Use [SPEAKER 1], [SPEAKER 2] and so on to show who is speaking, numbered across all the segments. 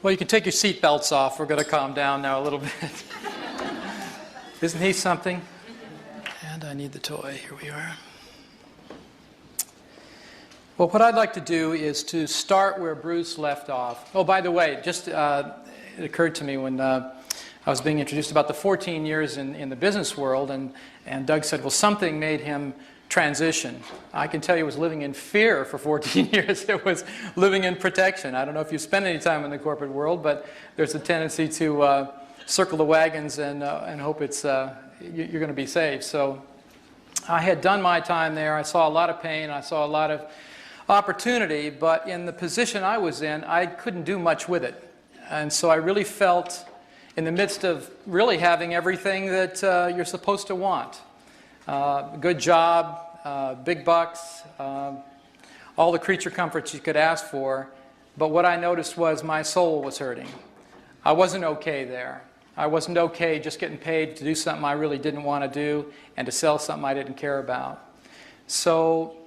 [SPEAKER 1] Well, you can take your seat belts off. We're going to calm down now a little bit. Isn't he something? And I need the toy. Here we are. Well, what I'd like to do is to start where Bruce left off. Oh, by the way, just it occurred to me when I was being introduced about the 14 years in the business world, and Doug said, well, something made him transition. I can tell you, he was living in fear for 14 years. It was living in protection. I don't know if you spend any time in the corporate world, but there's a tendency to circle the wagons and hope it's you're going to be saved. So I had done my time there. I saw a lot of pain. I saw a lot of opportunity, but in the position I was in, I couldn't do much with it. And so I really felt in the midst of really having everything that you're supposed to want. Good job, big bucks, all the creature comforts you could ask for. But what I noticed was my soul was hurting. I wasn't okay there. I wasn't okay just getting paid to do something I really didn't want to do and to sell something I didn't care about. So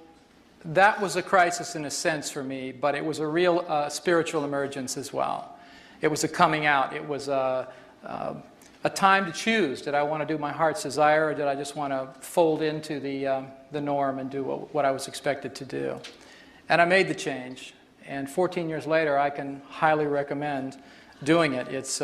[SPEAKER 1] that was a crisis in a sense for me, but it was a real spiritual emergence as well. It was a coming out. It was a time to choose. Did I want to do my heart's desire, or did I just want to fold into the norm and do what I was expected to do? And I made the change. And 14 years later, I can highly recommend doing it. It's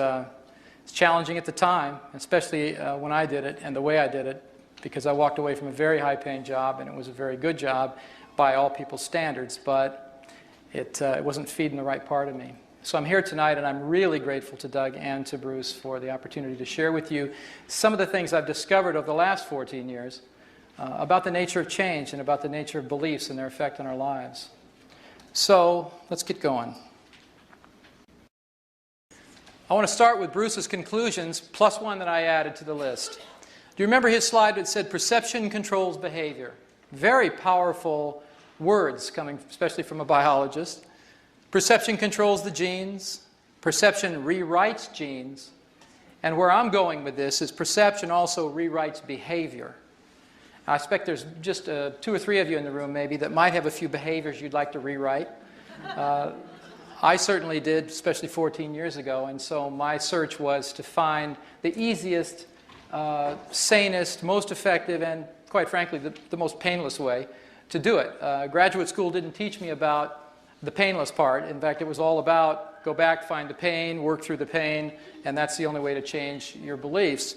[SPEAKER 1] challenging at the time, especially when I did it and the way I did it, because I walked away from a very high-paying job, and it was a very good job by all people's standards, but it wasn't feeding the right part of me. So I'm here tonight, and I'm really grateful to Doug and to Bruce for the opportunity to share with you some of the things I've discovered over the last 14 years about the nature of change and about the nature of beliefs and their effect on our lives. So let's get going. I want to start with Bruce's conclusions, plus one that I added to the list. Do you remember his slide that said perception controls behavior? Very powerful words coming especially from a biologist. Perception controls the genes. Perception rewrites genes. And where I'm going with this is perception also rewrites behavior. I expect there's just 2 or 3 of you in the room maybe that might have a few behaviors you'd like to rewrite. I certainly did, especially 14 years ago, and so my search was to find the easiest, sanest, most effective, and quite frankly, the most painless way to do it. Graduate school didn't teach me about the painless part. In fact, it was all about go back, find the pain, work through the pain, and that's the only way to change your beliefs.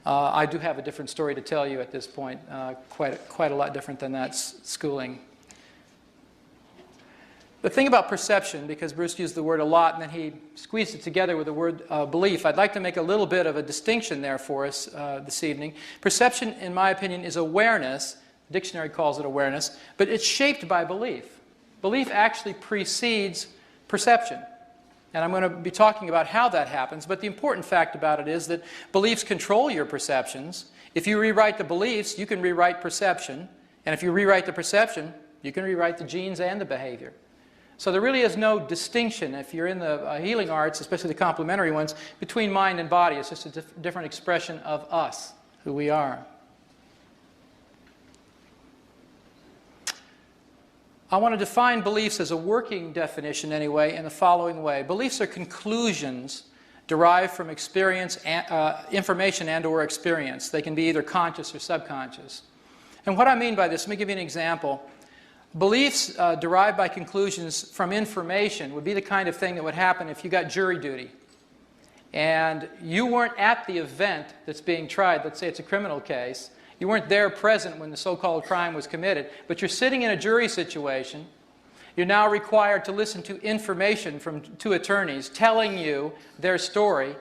[SPEAKER 1] I do have a different story to tell you at this point, quite a lot different than that schooling. The thing about perception, because Bruce used the word a lot and then he squeezed it together with the word belief, I'd like to make a little bit of a distinction there for us this evening. Perception, in my opinion, is awareness. The dictionary calls it awareness, but it's shaped by belief. Belief actually precedes perception. And I'm going to be talking about how that happens, but the important fact about it is that beliefs control your perceptions. If you rewrite the beliefs, you can rewrite perception. And if you rewrite the perception, you can rewrite the genes and the behavior. So there really is no distinction, if you're in the healing arts, especially the complementary ones, between mind and body. It's just a different expression of us, who we are. I want to define beliefs as a working definition anyway in the following way. Beliefs are conclusions derived from experience, information and or experience. They can be either conscious or subconscious. And what I mean by this, let me give you an example. Beliefs derived by conclusions from information would be the kind of thing that would happen if you got jury duty and you weren't at the event that's being tried. Let's say it's a criminal case. You weren't there present when the so-called crime was committed, but you're sitting in a jury situation. You're now required to listen to information from 2 attorneys telling you their story,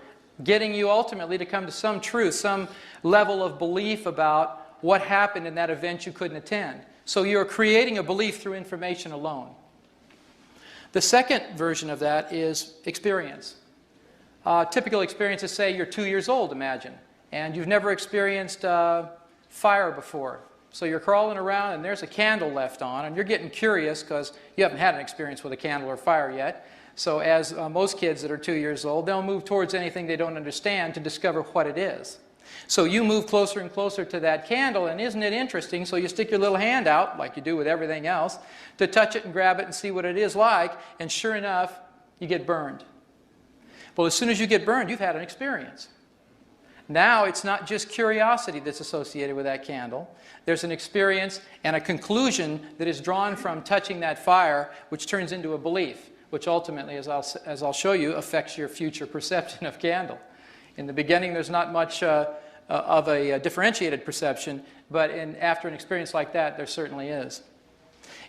[SPEAKER 1] getting you ultimately to come to some truth, some level of belief about what happened in that event you couldn't attend. So you're creating a belief through information alone. The second version of that is experience. Typical experiences, say you're 2 years old, imagine, and you've never experienced fire before. So you're crawling around and there's a candle left on, and you're getting curious because you haven't had an experience with a candle or fire yet. So as most kids that are 2 years old, they'll move towards anything they don't understand to discover what it is. So you move closer and closer to that candle, and isn't it interesting? So you stick your little hand out, like you do with everything else, to touch it and grab it and see what it is like, and sure enough, you get burned. Well, as soon as you get burned, you've had an experience. Now it's not just curiosity that's associated with that candle. There's an experience and a conclusion that is drawn from touching that fire, which turns into a belief, which ultimately, as I'll show you, affects your future perception of candle. In the beginning, there's not much of a differentiated perception, but after an experience like that, there certainly is.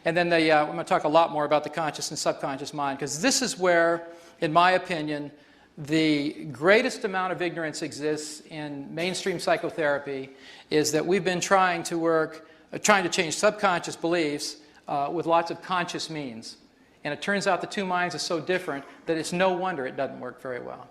[SPEAKER 1] And then I'm going to talk a lot more about the conscious and subconscious mind, because this is where, in my opinion, the greatest amount of ignorance exists in mainstream psychotherapy, is that we've been trying to change subconscious beliefs with lots of conscious means. And it turns out the two minds are so different that it's no wonder it doesn't work very well.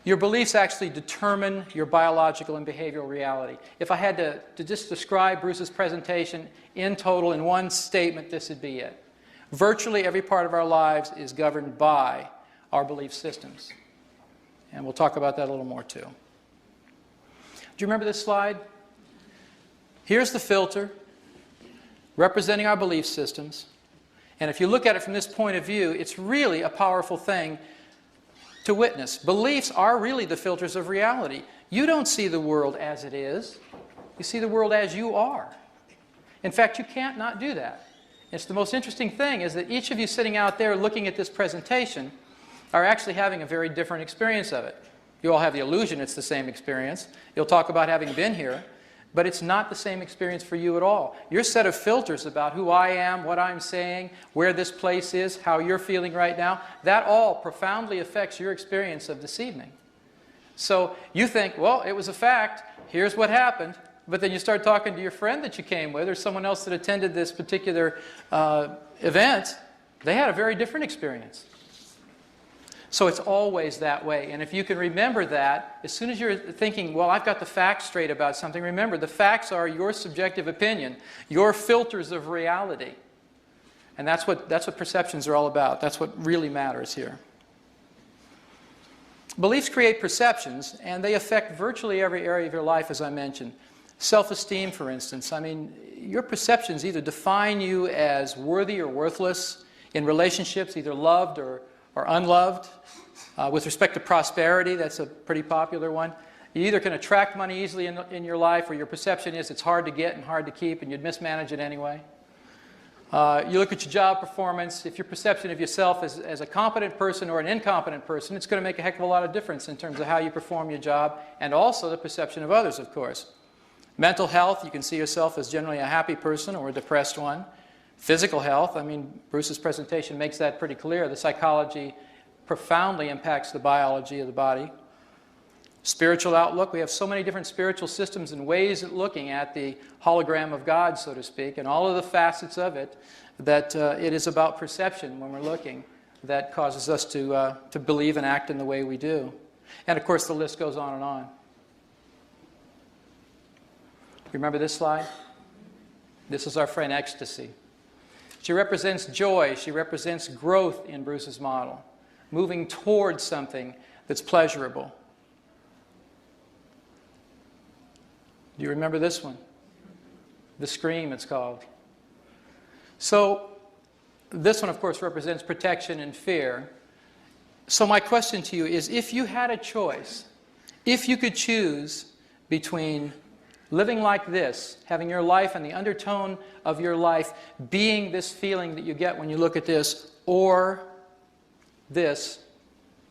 [SPEAKER 1] Your beliefs actually determine your biological and behavioral reality. If I had to just describe Bruce's presentation in total in one statement, this would be it. Virtually every part of our lives is governed by our belief systems. And we'll talk about that a little more too. Do you remember this slide? Here's the filter representing our belief systems. And if you look at it from this point of view, it's really a powerful thing to witness. Beliefs are really the filters of reality. You don't see the world as it is. You see the world as you are. In fact, you can't not do that. It's the most interesting thing is that each of you sitting out there looking at this presentation are actually having a very different experience of it. You all have the illusion it's the same experience. You'll talk about having been here, but it's not the same experience for you at all. Your set of filters about who I am, what I'm saying, where this place is, how you're feeling right now, that all profoundly affects your experience of this evening. So you think, well, it was a fact, here's what happened, but then you start talking to your friend that you came with or someone else that attended this particular event, they had a very different experience. So it's always that way. And if you can remember that, as soon as you're thinking, well, I've got the facts straight about something, remember, the facts are your subjective opinion, your filters of reality. And that's what perceptions are all about. That's what really matters here. Beliefs create perceptions, and they affect virtually every area of your life, as I mentioned. Self-esteem, for instance. I mean, your perceptions either define you as worthy or worthless in relationships, either loved or unloved. With respect to prosperity, that's a pretty popular one. You either can attract money easily in your life, or your perception is it's hard to get and hard to keep, and you'd mismanage it anyway. You look at your job performance. If your perception of yourself as a competent person or an incompetent person, it's going to make a heck of a lot of difference in terms of how you perform your job, and also the perception of others, of course. Mental health, you can see yourself as generally a happy person or a depressed one. Physical health, I mean, Bruce's presentation makes that pretty clear. The psychology profoundly impacts the biology of the body. Spiritual outlook, we have so many different spiritual systems and ways of looking at the hologram of God, so to speak, and all of the facets of it, that it is about perception when we're looking that causes us to believe and act in the way we do. And of course, the list goes on and on. Remember this slide? This is our friend Ecstasy. She represents joy. She represents growth in Bruce's model, moving towards something that's pleasurable. Do you remember this one? The Scream, it's called. So this one, of course, represents protection and fear. So my question to you is, if you had a choice, if you could choose between living like this, having your life and the undertone of your life being this feeling that you get when you look at this, or this,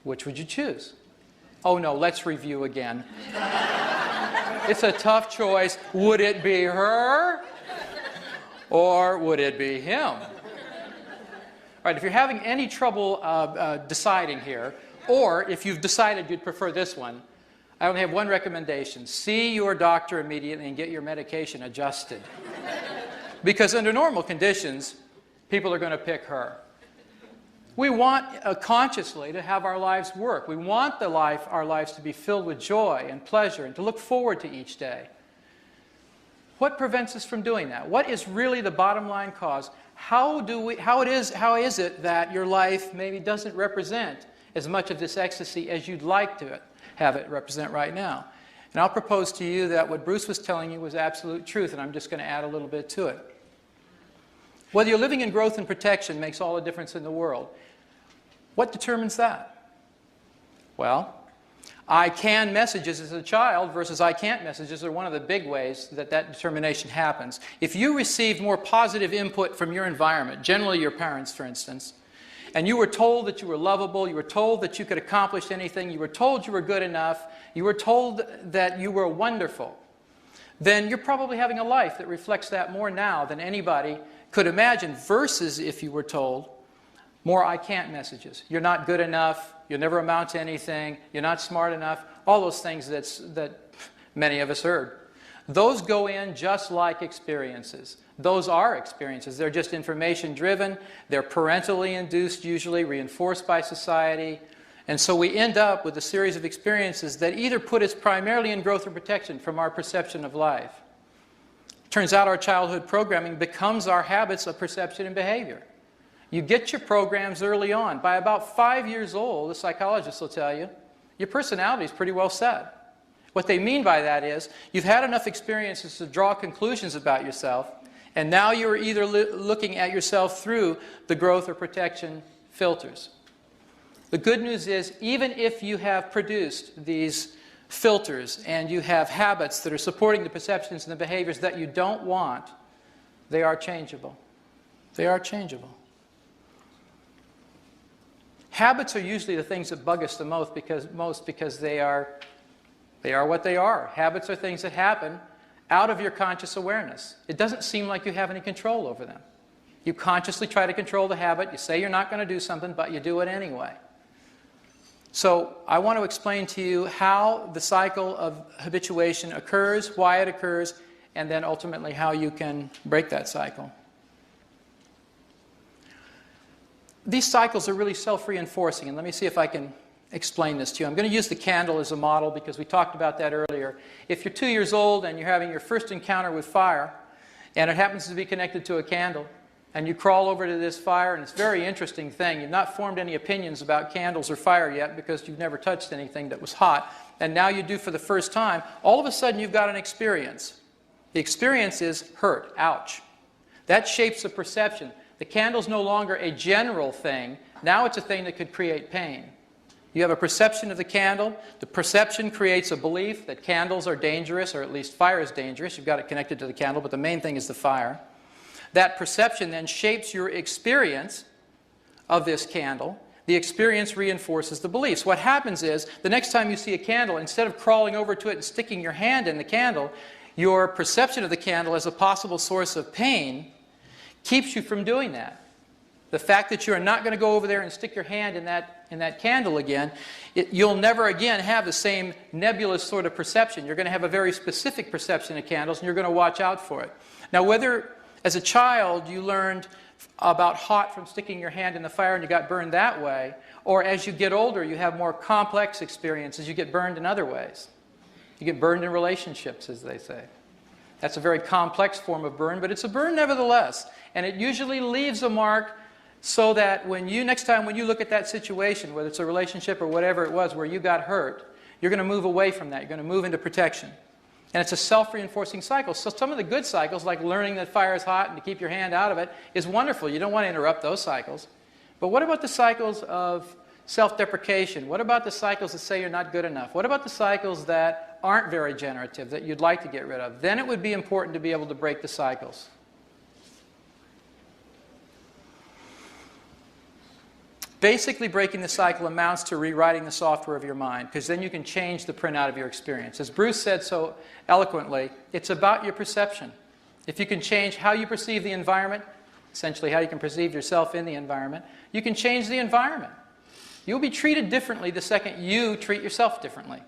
[SPEAKER 1] which would you choose? Oh no, let's review again. It's a tough choice. Would it be her? Or would it be him? All right, if you're having any trouble deciding here, or if you've decided you'd prefer this one, I only have one recommendation. See your doctor immediately and get your medication adjusted. Because under normal conditions, people are going to pick her. We want consciously to have our lives work. We want our lives to be filled with joy and pleasure and to look forward to each day. What prevents us from doing that? What is really the bottom line cause? How is it that your life maybe doesn't represent as much of this ecstasy as you'd like to have it represent right now? And I'll propose to you that what Bruce was telling you was absolute truth, and I'm just going to add a little bit to it. Whether you're living in growth and protection makes all the difference in the world. What determines that? Well, I can messages as a child versus I can't messages are one of the big ways that that determination happens. If you received more positive input from your environment, generally your parents, for instance, and you were told that you were lovable, you were told that you could accomplish anything, you were told you were good enough, you were told that you were wonderful, then you're probably having a life that reflects that more now than anybody could imagine, versus if you were told more I can't messages. You're not good enough, you'll never amount to anything, you're not smart enough, all those things that many of us heard. Those go in just like experiences. Those are experiences. They're just information driven, they're parentally induced usually, reinforced by society, and so we end up with a series of experiences that either put us primarily in growth or protection from our perception of life. Turns out our childhood programming becomes our habits of perception and behavior. You get your programs early on. By about 5 years old, the psychologists will tell you, your personality is pretty well set. What they mean by that is, you've had enough experiences to draw conclusions about yourself, and now you're either looking at yourself through the growth or protection filters. The good news is, even if you have produced these filters and you have habits that are supporting the perceptions and the behaviors that you don't want, they are changeable. They are changeable. Habits are usually the things that bug us the most because they are what they are. Habits are things that happen out of your conscious awareness. It doesn't seem like you have any control over them. You consciously try to control the habit. You say you're not going to do something, but you do it anyway. So I want to explain to you how the cycle of habituation occurs, why it occurs, and then ultimately how you can break that cycle. These cycles are really self-reinforcing, and let me see if I can explain this to you. I'm going to use the candle as a model because we talked about that earlier. If you're 2 years old and you're having your first encounter with fire, and it happens to be connected to a candle, and you crawl over to this fire, and it's a very interesting thing. You've not formed any opinions about candles or fire yet because you've never touched anything that was hot, and now you do for the first time. All of a sudden you've got an experience. The experience is hurt, ouch. That shapes the perception. The candle's no longer a general thing. Now it's a thing that could create pain. You have a perception of the candle. The perception creates a belief that candles are dangerous, or at least fire is dangerous. You've got it connected to the candle, but the main thing is the fire. That perception then shapes your experience of this candle. The experience reinforces the beliefs. What happens is, the next time you see a candle, instead of crawling over to it and sticking your hand in the candle, your perception of the candle as a possible source of pain keeps you from doing that. The fact that you are not going to go over there and stick your hand in that candle again, you'll never again have the same nebulous sort of perception. You're going to have a very specific perception of candles, and you're going to watch out for it. Now, whether as a child you learned about hot from sticking your hand in the fire and you got burned that way, or as you get older you have more complex experiences, you get burned in other ways. You get burned in relationships, as they say. That's a very complex form of burn, but it's a burn nevertheless. And it usually leaves a mark so that next time when you look at that situation, whether it's a relationship or whatever it was where you got hurt, you're going to move away from that. You're going to move into protection. And it's a self-reinforcing cycle. So some of the good cycles, like learning that fire is hot and to keep your hand out of it, is wonderful. You don't want to interrupt those cycles. But what about the cycles of self-deprecation? What about the cycles that say you're not good enough? What about the cycles that aren't very generative, that you'd like to get rid of? Then it would be important to be able to break the cycles. Basically, breaking the cycle amounts to rewriting the software of your mind, because then you can change the printout of your experience. As Bruce said so eloquently, it's about your perception. If you can change how you perceive the environment, essentially how you can perceive yourself in the environment, you can change the environment. You'll be treated differently the second you treat yourself differently.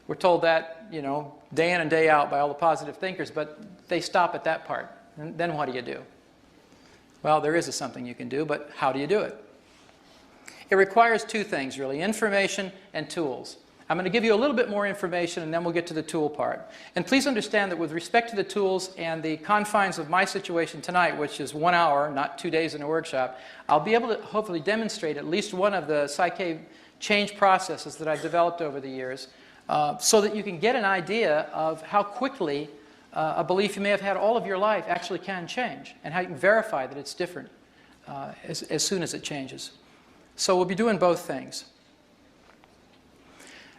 [SPEAKER 1] We're told that, day in and day out by all the positive thinkers, but they stop at that part. And then what do you do? Well, there is something you can do, but how do you do it? It requires two things, really, information and tools. I'm going to give you a little bit more information, and then we'll get to the tool part. And please understand that with respect to the tools and the confines of my situation tonight, which is 1 hour, not 2 days in a workshop, I'll be able to hopefully demonstrate at least one of the psyche change processes that I've developed over the years, so that you can get an idea of how quickly a belief you may have had all of your life actually can change, and how you can verify that it's different as soon as it changes. So we'll be doing both things.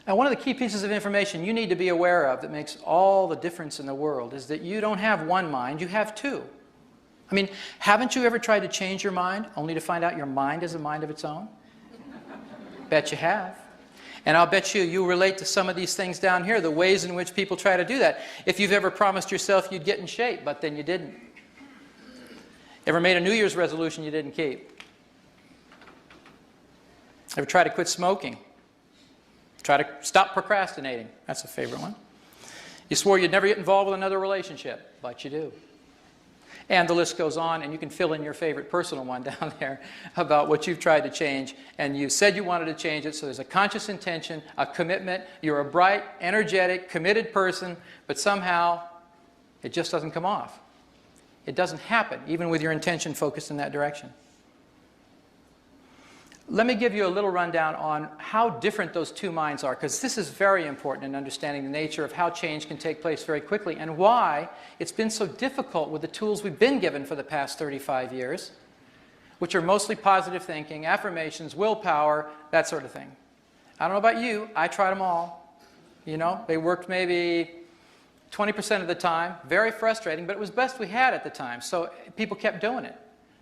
[SPEAKER 1] Now, one of the key pieces of information you need to be aware of that makes all the difference in the world is that you don't have one mind, you have two. I mean, haven't you ever tried to change your mind only to find out your mind is a mind of its own? Bet you have. And I'll bet you relate to some of these things down here, the ways in which people try to do that. If you've ever promised yourself you'd get in shape, but then you didn't. Ever made a New Year's resolution you didn't keep? Ever tried to quit smoking? Try to stop procrastinating. That's a favorite one. You swore you'd never get involved with another relationship, but you do. And the list goes on, and you can fill in your favorite personal one down there about what you've tried to change, and you said you wanted to change it, so there's a conscious intention, a commitment. You're a bright, energetic, committed person, but somehow it just doesn't come off. It doesn't happen, even with your intention focused in that direction. Let me give you a little rundown on how different those two minds are, because this is very important in understanding the nature of how change can take place very quickly and why it's been so difficult with the tools we've been given for the past 35 years, which are mostly positive thinking, affirmations, willpower, that sort of thing. I don't know about you, I tried them all. You know, they worked maybe 20% of the time, very frustrating, but it was best we had at the time, so people kept doing it.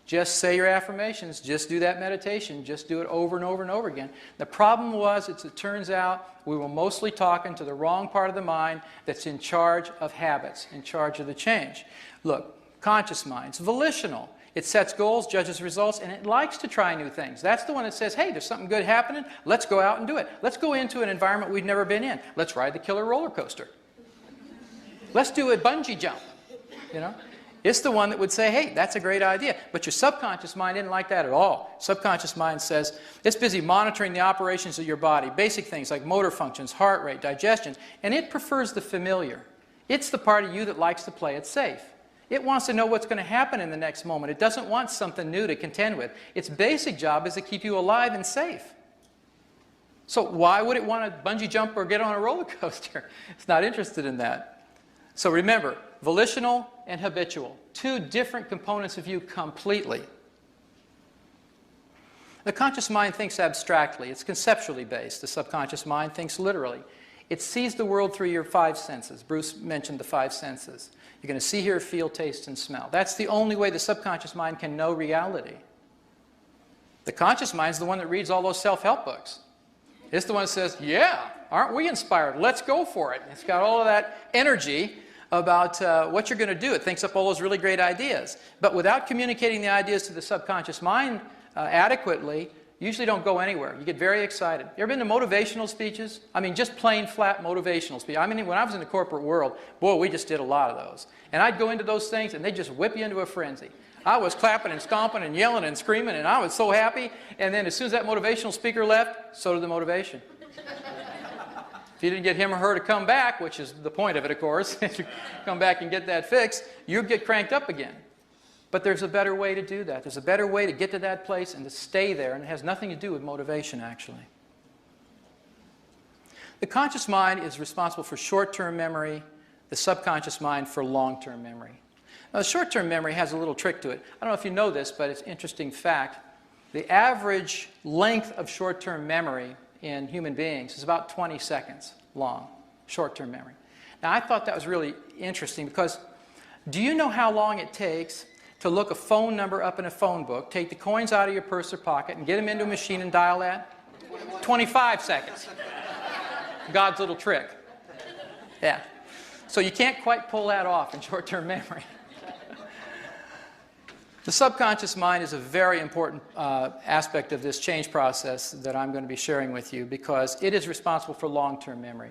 [SPEAKER 1] Just say your affirmations, just do that meditation, just do it over and over and over again. The problem was, it turns out, we were mostly talking to the wrong part of the mind that's in charge of habits, in charge of the change. Look, conscious mind's volitional. It sets goals, judges results, and it likes to try new things. That's the one that says, hey, there's something good happening, let's go out and do it. Let's go into an environment we've never been in. Let's ride the killer roller coaster. Let's do a bungee jump, you know. It's the one that would say, hey, that's a great idea. But your subconscious mind didn't like that at all. Subconscious mind says, it's busy monitoring the operations of your body, basic things like motor functions, heart rate, digestion, and it prefers the familiar. It's the part of you that likes to play it safe. It wants to know what's going to happen in the next moment. It doesn't want something new to contend with. Its basic job is to keep you alive and safe. So why would it want to bungee jump or get on a roller coaster? It's not interested in that. So remember, volitional and habitual, two different components of you completely. The conscious mind thinks abstractly. It's conceptually based. The subconscious mind thinks literally. It sees the world through your five senses. Bruce mentioned the five senses. You're going to see, hear, feel, taste, and smell. That's the only way the subconscious mind can know reality. The conscious mind is the one that reads all those self-help books. It's the one that says, yeah, aren't we inspired? Let's go for it. It's got all of that energy about what you're going to do. It thinks up all those really great ideas. But without communicating the ideas to the subconscious mind adequately, usually don't go anywhere. You get very excited. You ever been to motivational speeches? I mean, just plain flat motivational speeches. I mean, when I was in the corporate world, boy, we just did a lot of those. And I'd go into those things and they'd just whip you into a frenzy. I was clapping and stomping and yelling and screaming and I was so happy. And then as soon as that motivational speaker left, so did the motivation. If you didn't get him or her to come back, which is the point of it, of course, if you come back and get that fixed, you get cranked up again. But there's a better way to do that. There's a better way to get to that place and to stay there, and it has nothing to do with motivation, actually. The conscious mind is responsible for short-term memory, the subconscious mind for long-term memory. Now, the short-term memory has a little trick to it. I don't know if you know this, but it's an interesting fact. The average length of short-term memory in human beings is about 20 seconds long, short-term memory. Now, I thought that was really interesting because do you know how long it takes to look a phone number up in a phone book, take the coins out of your purse or pocket, and get them into a machine and dial that? 25 seconds. God's little trick. Yeah. So you can't quite pull that off in short-term memory. The subconscious mind is a very important aspect of this change process that I'm going to be sharing with you because it is responsible for long-term memory.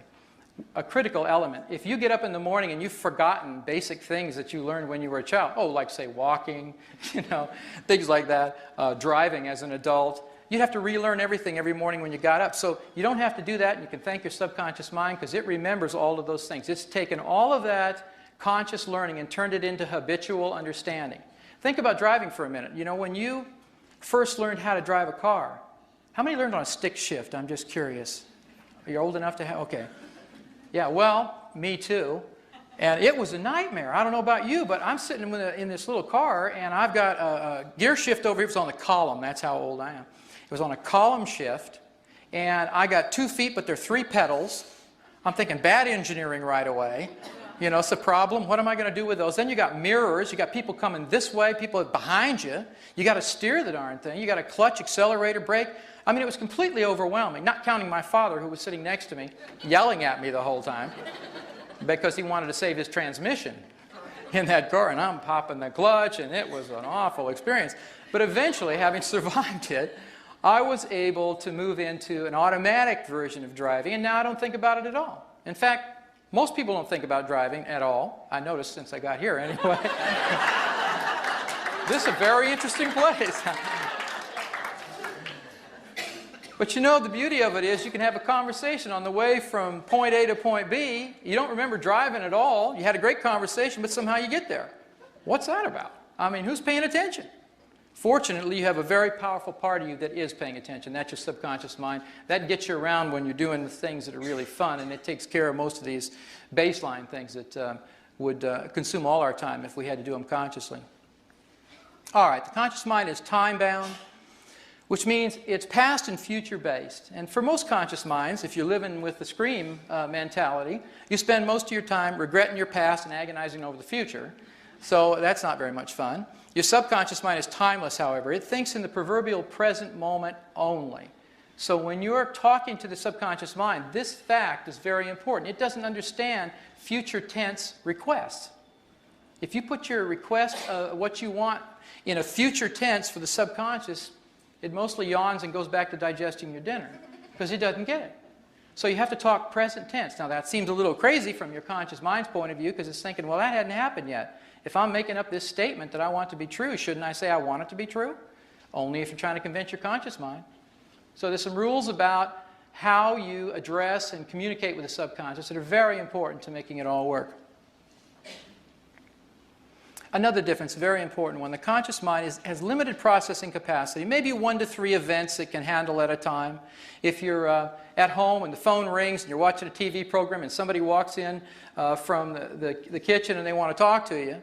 [SPEAKER 1] A critical element. If you get up in the morning and you've forgotten basic things that you learned when you were a child, like say walking, things like that, driving as an adult, you'd have to relearn everything every morning when you got up. So you don't have to do that, and you can thank your subconscious mind because it remembers all of those things. It's taken all of that conscious learning and turned it into habitual understanding. Think about driving for a minute. When you first learned how to drive a car, how many learned on a stick shift? I'm just curious. Are you old enough to have? Okay. Yeah, well, me too. And it was a nightmare. I don't know about you, but I'm sitting in this little car, and I've got a gear shift over here. It's on the column. That's how old I am. It was on a column shift, and I got 2 feet, but they're 3 pedals. I'm thinking bad engineering right away. You know, it's a problem. What am I going to do with those? Then you got mirrors. You got people coming this way, people behind you. You got to steer the darn thing. You got to clutch, accelerator, brake. I mean, it was completely overwhelming, not counting my father, who was sitting next to me, yelling at me the whole time because he wanted to save his transmission in that car, and I'm popping the clutch, and it was an awful experience. But eventually, having survived it, I was able to move into an automatic version of driving, and now I don't think about it at all. In fact, most people don't think about driving at all. I noticed since I got here anyway. This is a very interesting place. But you know, the beauty of it is you can have a conversation on the way from point A to point B. You don't remember driving at all. You had a great conversation, but somehow you get there. What's that about? I mean, who's paying attention? Fortunately, you have a very powerful part of you that is paying attention. That's your subconscious mind. That gets you around when you're doing the things that are really fun, and it takes care of most of these baseline things that would consume all our time if we had to do them consciously. All right, the conscious mind is time-bound, which means it's past and future-based. And for most conscious minds, if you're living with the scream mentality, you spend most of your time regretting your past and agonizing over the future. So that's not very much fun. Your subconscious mind is timeless, however. It thinks in the proverbial present moment only. So when you're talking to the subconscious mind, this fact is very important. It doesn't understand future tense requests. If you put your request, what you want, in a future tense for the subconscious, it mostly yawns and goes back to digesting your dinner because it doesn't get it. So you have to talk present tense. Now that seems a little crazy from your conscious mind's point of view because it's thinking, well, that hadn't happened yet. If I'm making up this statement that I want to be true, shouldn't I say I want it to be true? Only if you're trying to convince your conscious mind. So there's some rules about how you address and communicate with the subconscious that are very important to making it all work. Another difference, very important one, the conscious mind has limited processing capacity, maybe 1 to 3 events it can handle at a time. If you're at home and the phone rings and you're watching a TV program and somebody walks in from the kitchen and they want to talk to you,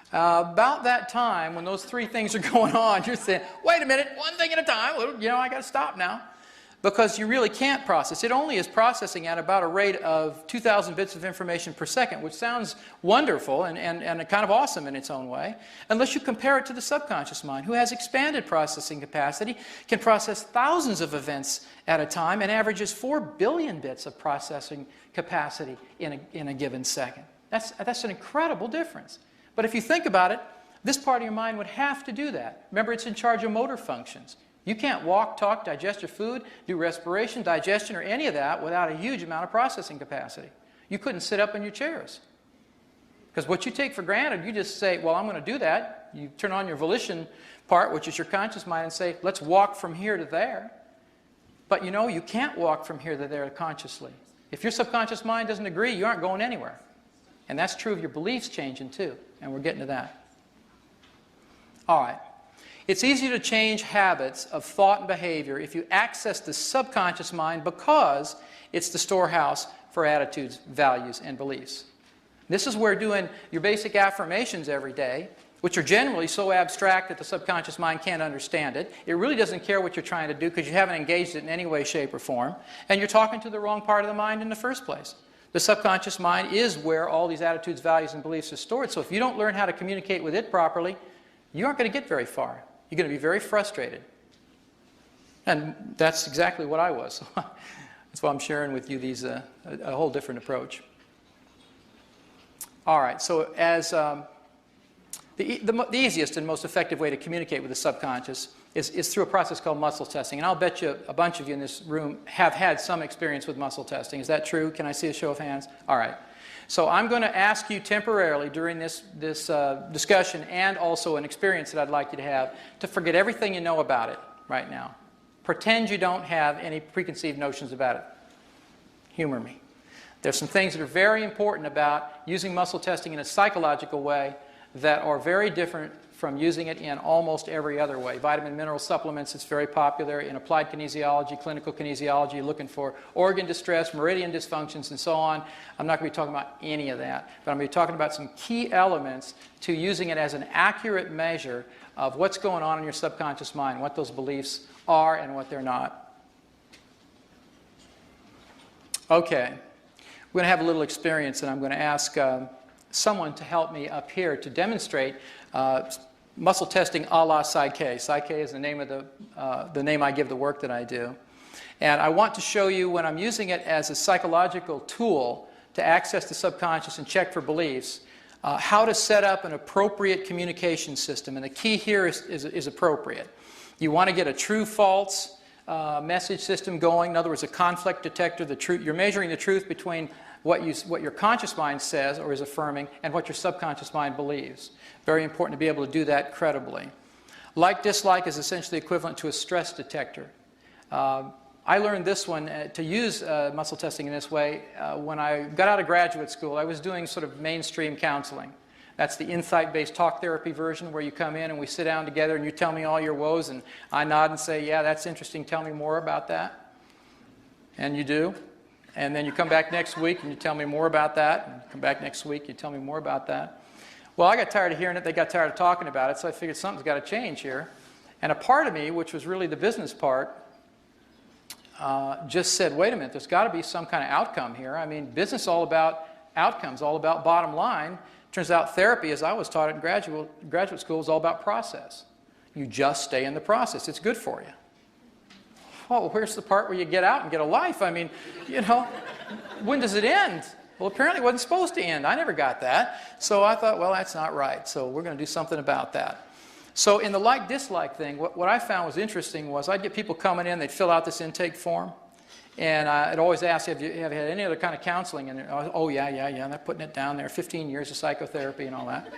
[SPEAKER 1] about that time when those 3 things are going on, you're saying, wait a minute, one thing at a time, well, you know, I got to stop now. Because you really can't process. It only is processing at about a rate of 2,000 bits of information per second, which sounds wonderful and kind of awesome in its own way, unless you compare it to the subconscious mind, who has expanded processing capacity, can process thousands of events at a time, and averages 4 billion bits of processing capacity in a given second. That's an incredible difference. But if you think about it, this part of your mind would have to do that. Remember, it's in charge of motor functions. You can't walk, talk, digest your food, do respiration, digestion, or any of that without a huge amount of processing capacity. You couldn't sit up in your chairs. Because what you take for granted, you just say, well, I'm going to do that. You turn on your volition part, which is your conscious mind, and say, let's walk from here to there. But you know, you can't walk from here to there consciously. If your subconscious mind doesn't agree, you aren't going anywhere. And that's true of your beliefs changing too. And we're getting to that. All right. It's easy to change habits of thought and behavior if you access the subconscious mind because it's the storehouse for attitudes, values, and beliefs. This is where doing your basic affirmations every day, which are generally so abstract that the subconscious mind can't understand it. It really doesn't care what you're trying to do because you haven't engaged it in any way, shape, or form. And you're talking to the wrong part of the mind in the first place. The subconscious mind is where all these attitudes, values, and beliefs are stored. So if you don't learn how to communicate with it properly, you aren't going to get very far. You're going to be very frustrated. And that's exactly what I was. That's why I'm sharing with you these a whole different approach. All right, so as the easiest and most effective way to communicate with the subconscious is through a process called muscle testing. And I'll bet you a bunch of you in this room have had some experience with muscle testing. Is that true? Can I see a show of hands? All right. So I'm going to ask you temporarily during this discussion and also an experience that I'd like you to have to forget everything you know about it right now. Pretend you don't have any preconceived notions about it. Humor me. There's some things that are very important about using muscle testing in a psychological way that are very different from using it in almost every other way. Vitamin mineral supplements, it's very popular. In applied kinesiology, clinical kinesiology, you're looking for organ distress, meridian dysfunctions, and so on. I'm not going to be talking about any of that, but I'm going to be talking about some key elements to using it as an accurate measure of what's going on in your subconscious mind, what those beliefs are and what they're not. Okay, we're going to have a little experience, and I'm going to ask someone to help me up here to demonstrate muscle testing a la Psyche. Psyche is the name of the name I give the work that I do. And I want to show you when I'm using it as a psychological tool to access the subconscious and check for beliefs, how to set up an appropriate communication system. And the key here is appropriate. You want to get a true-false message system going. In other words, a conflict detector. The truth, you're measuring the truth between what your conscious mind says or is affirming and what your subconscious mind believes. Very important to be able to do that credibly. Like-dislike is essentially equivalent to a stress detector. I learned this one to use muscle testing in this way when I got out of graduate school. I was doing sort of mainstream counseling. That's the insight-based talk therapy version where you come in and we sit down together and you tell me all your woes and I nod and say, yeah, that's interesting, tell me more about that. And you do. And then you come back next week and you tell me more about that. And come back next week, you tell me more about that. Well, I got tired of hearing it. They got tired of talking about it. So I figured something's got to change here. And a part of me, which was really the business part, just said, wait a minute, there's got to be some kind of outcome here. I mean, business is all about outcomes, all about bottom line. Turns out therapy, as I was taught in graduate school, is all about process. You just stay in the process. It's good for you. Oh, where's the part where you get out and get a life? I mean, you know, when does it end? Well, apparently it wasn't supposed to end. I never got that. So I thought, well, that's not right. So we're going to do something about that. So in the like-dislike thing, what I found was interesting was I'd get people coming in, they'd fill out this intake form, and I'd always ask, have you had any other kind of counseling? And oh, yeah, and they're putting it down there, 15 years of psychotherapy and all that.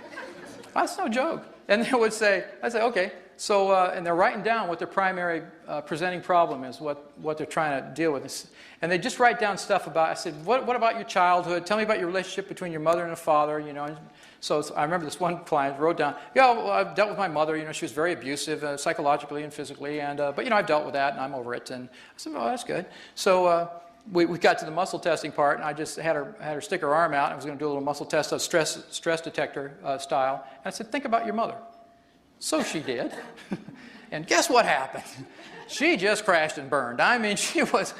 [SPEAKER 1] That's no joke. And they would say, I'd say, okay. So, and they're writing down what their primary presenting problem is, what they're trying to deal with. And they just write down stuff about, I said, what about your childhood? Tell me about your relationship between your mother and a father, you know. So I remember this one client wrote down, yeah, well, I've dealt with my mother, you know, she was very abusive, psychologically and physically, and, but, you know, I've dealt with that and I'm over it. And I said, oh, that's good. So we got to the muscle testing part, and I just had her stick her arm out, and I was going to do a little muscle test of stress detector style. And I said, think about your mother. So she did. And guess what happened? She just crashed and burned. I mean, she was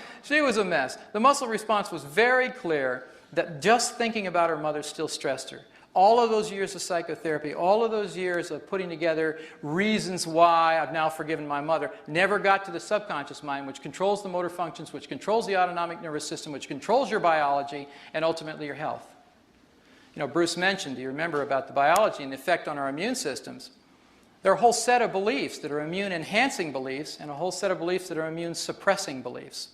[SPEAKER 1] a mess. The muscle response was very clear that just thinking about her mother still stressed her. All of those years of psychotherapy, all of those years of putting together reasons why I've now forgiven my mother, never got to the subconscious mind, which controls the motor functions, which controls the autonomic nervous system, which controls your biology, and ultimately your health. You know, Bruce mentioned, do you remember, about the biology and the effect on our immune systems? There are a whole set of beliefs that are immune-enhancing beliefs and a whole set of beliefs that are immune-suppressing beliefs.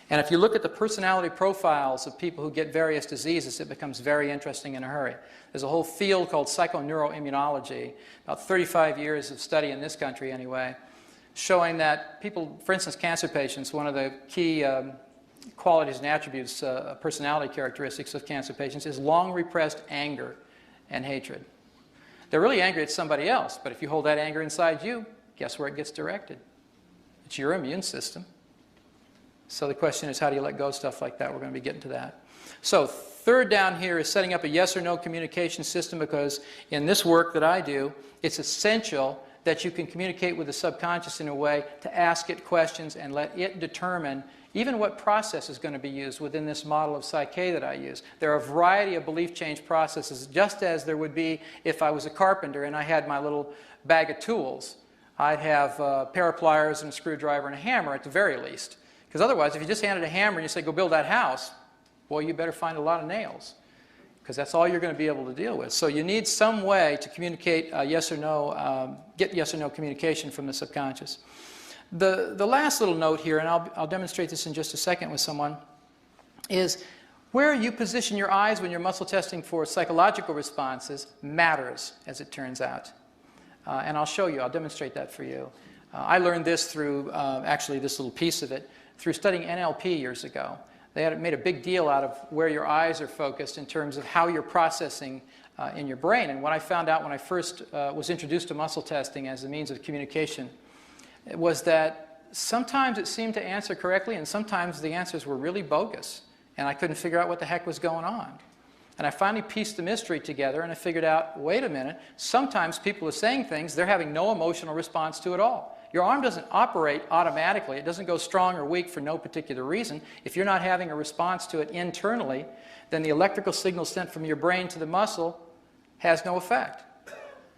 [SPEAKER 1] And if you look at the personality profiles of people who get various diseases, it becomes very interesting in a hurry. There's a whole field called psychoneuroimmunology, about 35 years of study in this country anyway, showing that people, for instance, cancer patients, one of the key qualities and attributes, personality characteristics of cancer patients is long repressed anger and hatred. They're really angry at somebody else, but if you hold that anger inside you, guess where it gets directed? It's your immune system. So the question is, how do you let go of stuff like that? We're going to be getting to that. So third down here is setting up a yes or no communication system, because in this work that I do, it's essential that you can communicate with the subconscious in a way to ask it questions and let it determine even what process is going to be used within this model of Psyche that I use. There are a variety of belief change processes, just as there would be if I was a carpenter and I had my little bag of tools. I'd have a pair of pliers and a screwdriver and a hammer at the very least. Because otherwise, if you just handed a hammer and you say, go build that house, boy, you better find a lot of nails, because that's all you're going to be able to deal with. So you need some way to communicate yes or no, get yes or no communication from the subconscious. The last little note here, and I'll demonstrate this in just a second with someone, is where you position your eyes when you're muscle testing for psychological responses matters, as it turns out. And I'll show you, I'll demonstrate that for you. I learned this through, actually this little piece of it, through studying NLP years ago. They had made a big deal out of where your eyes are focused in terms of how you're processing in your brain. And what I found out when I first was introduced to muscle testing as a means of communication was that sometimes it seemed to answer correctly, and sometimes the answers were really bogus, and I couldn't figure out what the heck was going on. And I finally pieced the mystery together, and I figured out, wait a minute, sometimes people are saying things they're having no emotional response to at all. Your arm doesn't operate automatically. It doesn't go strong or weak for no particular reason. If you're not having a response to it internally, then the electrical signal sent from your brain to the muscle has no effect.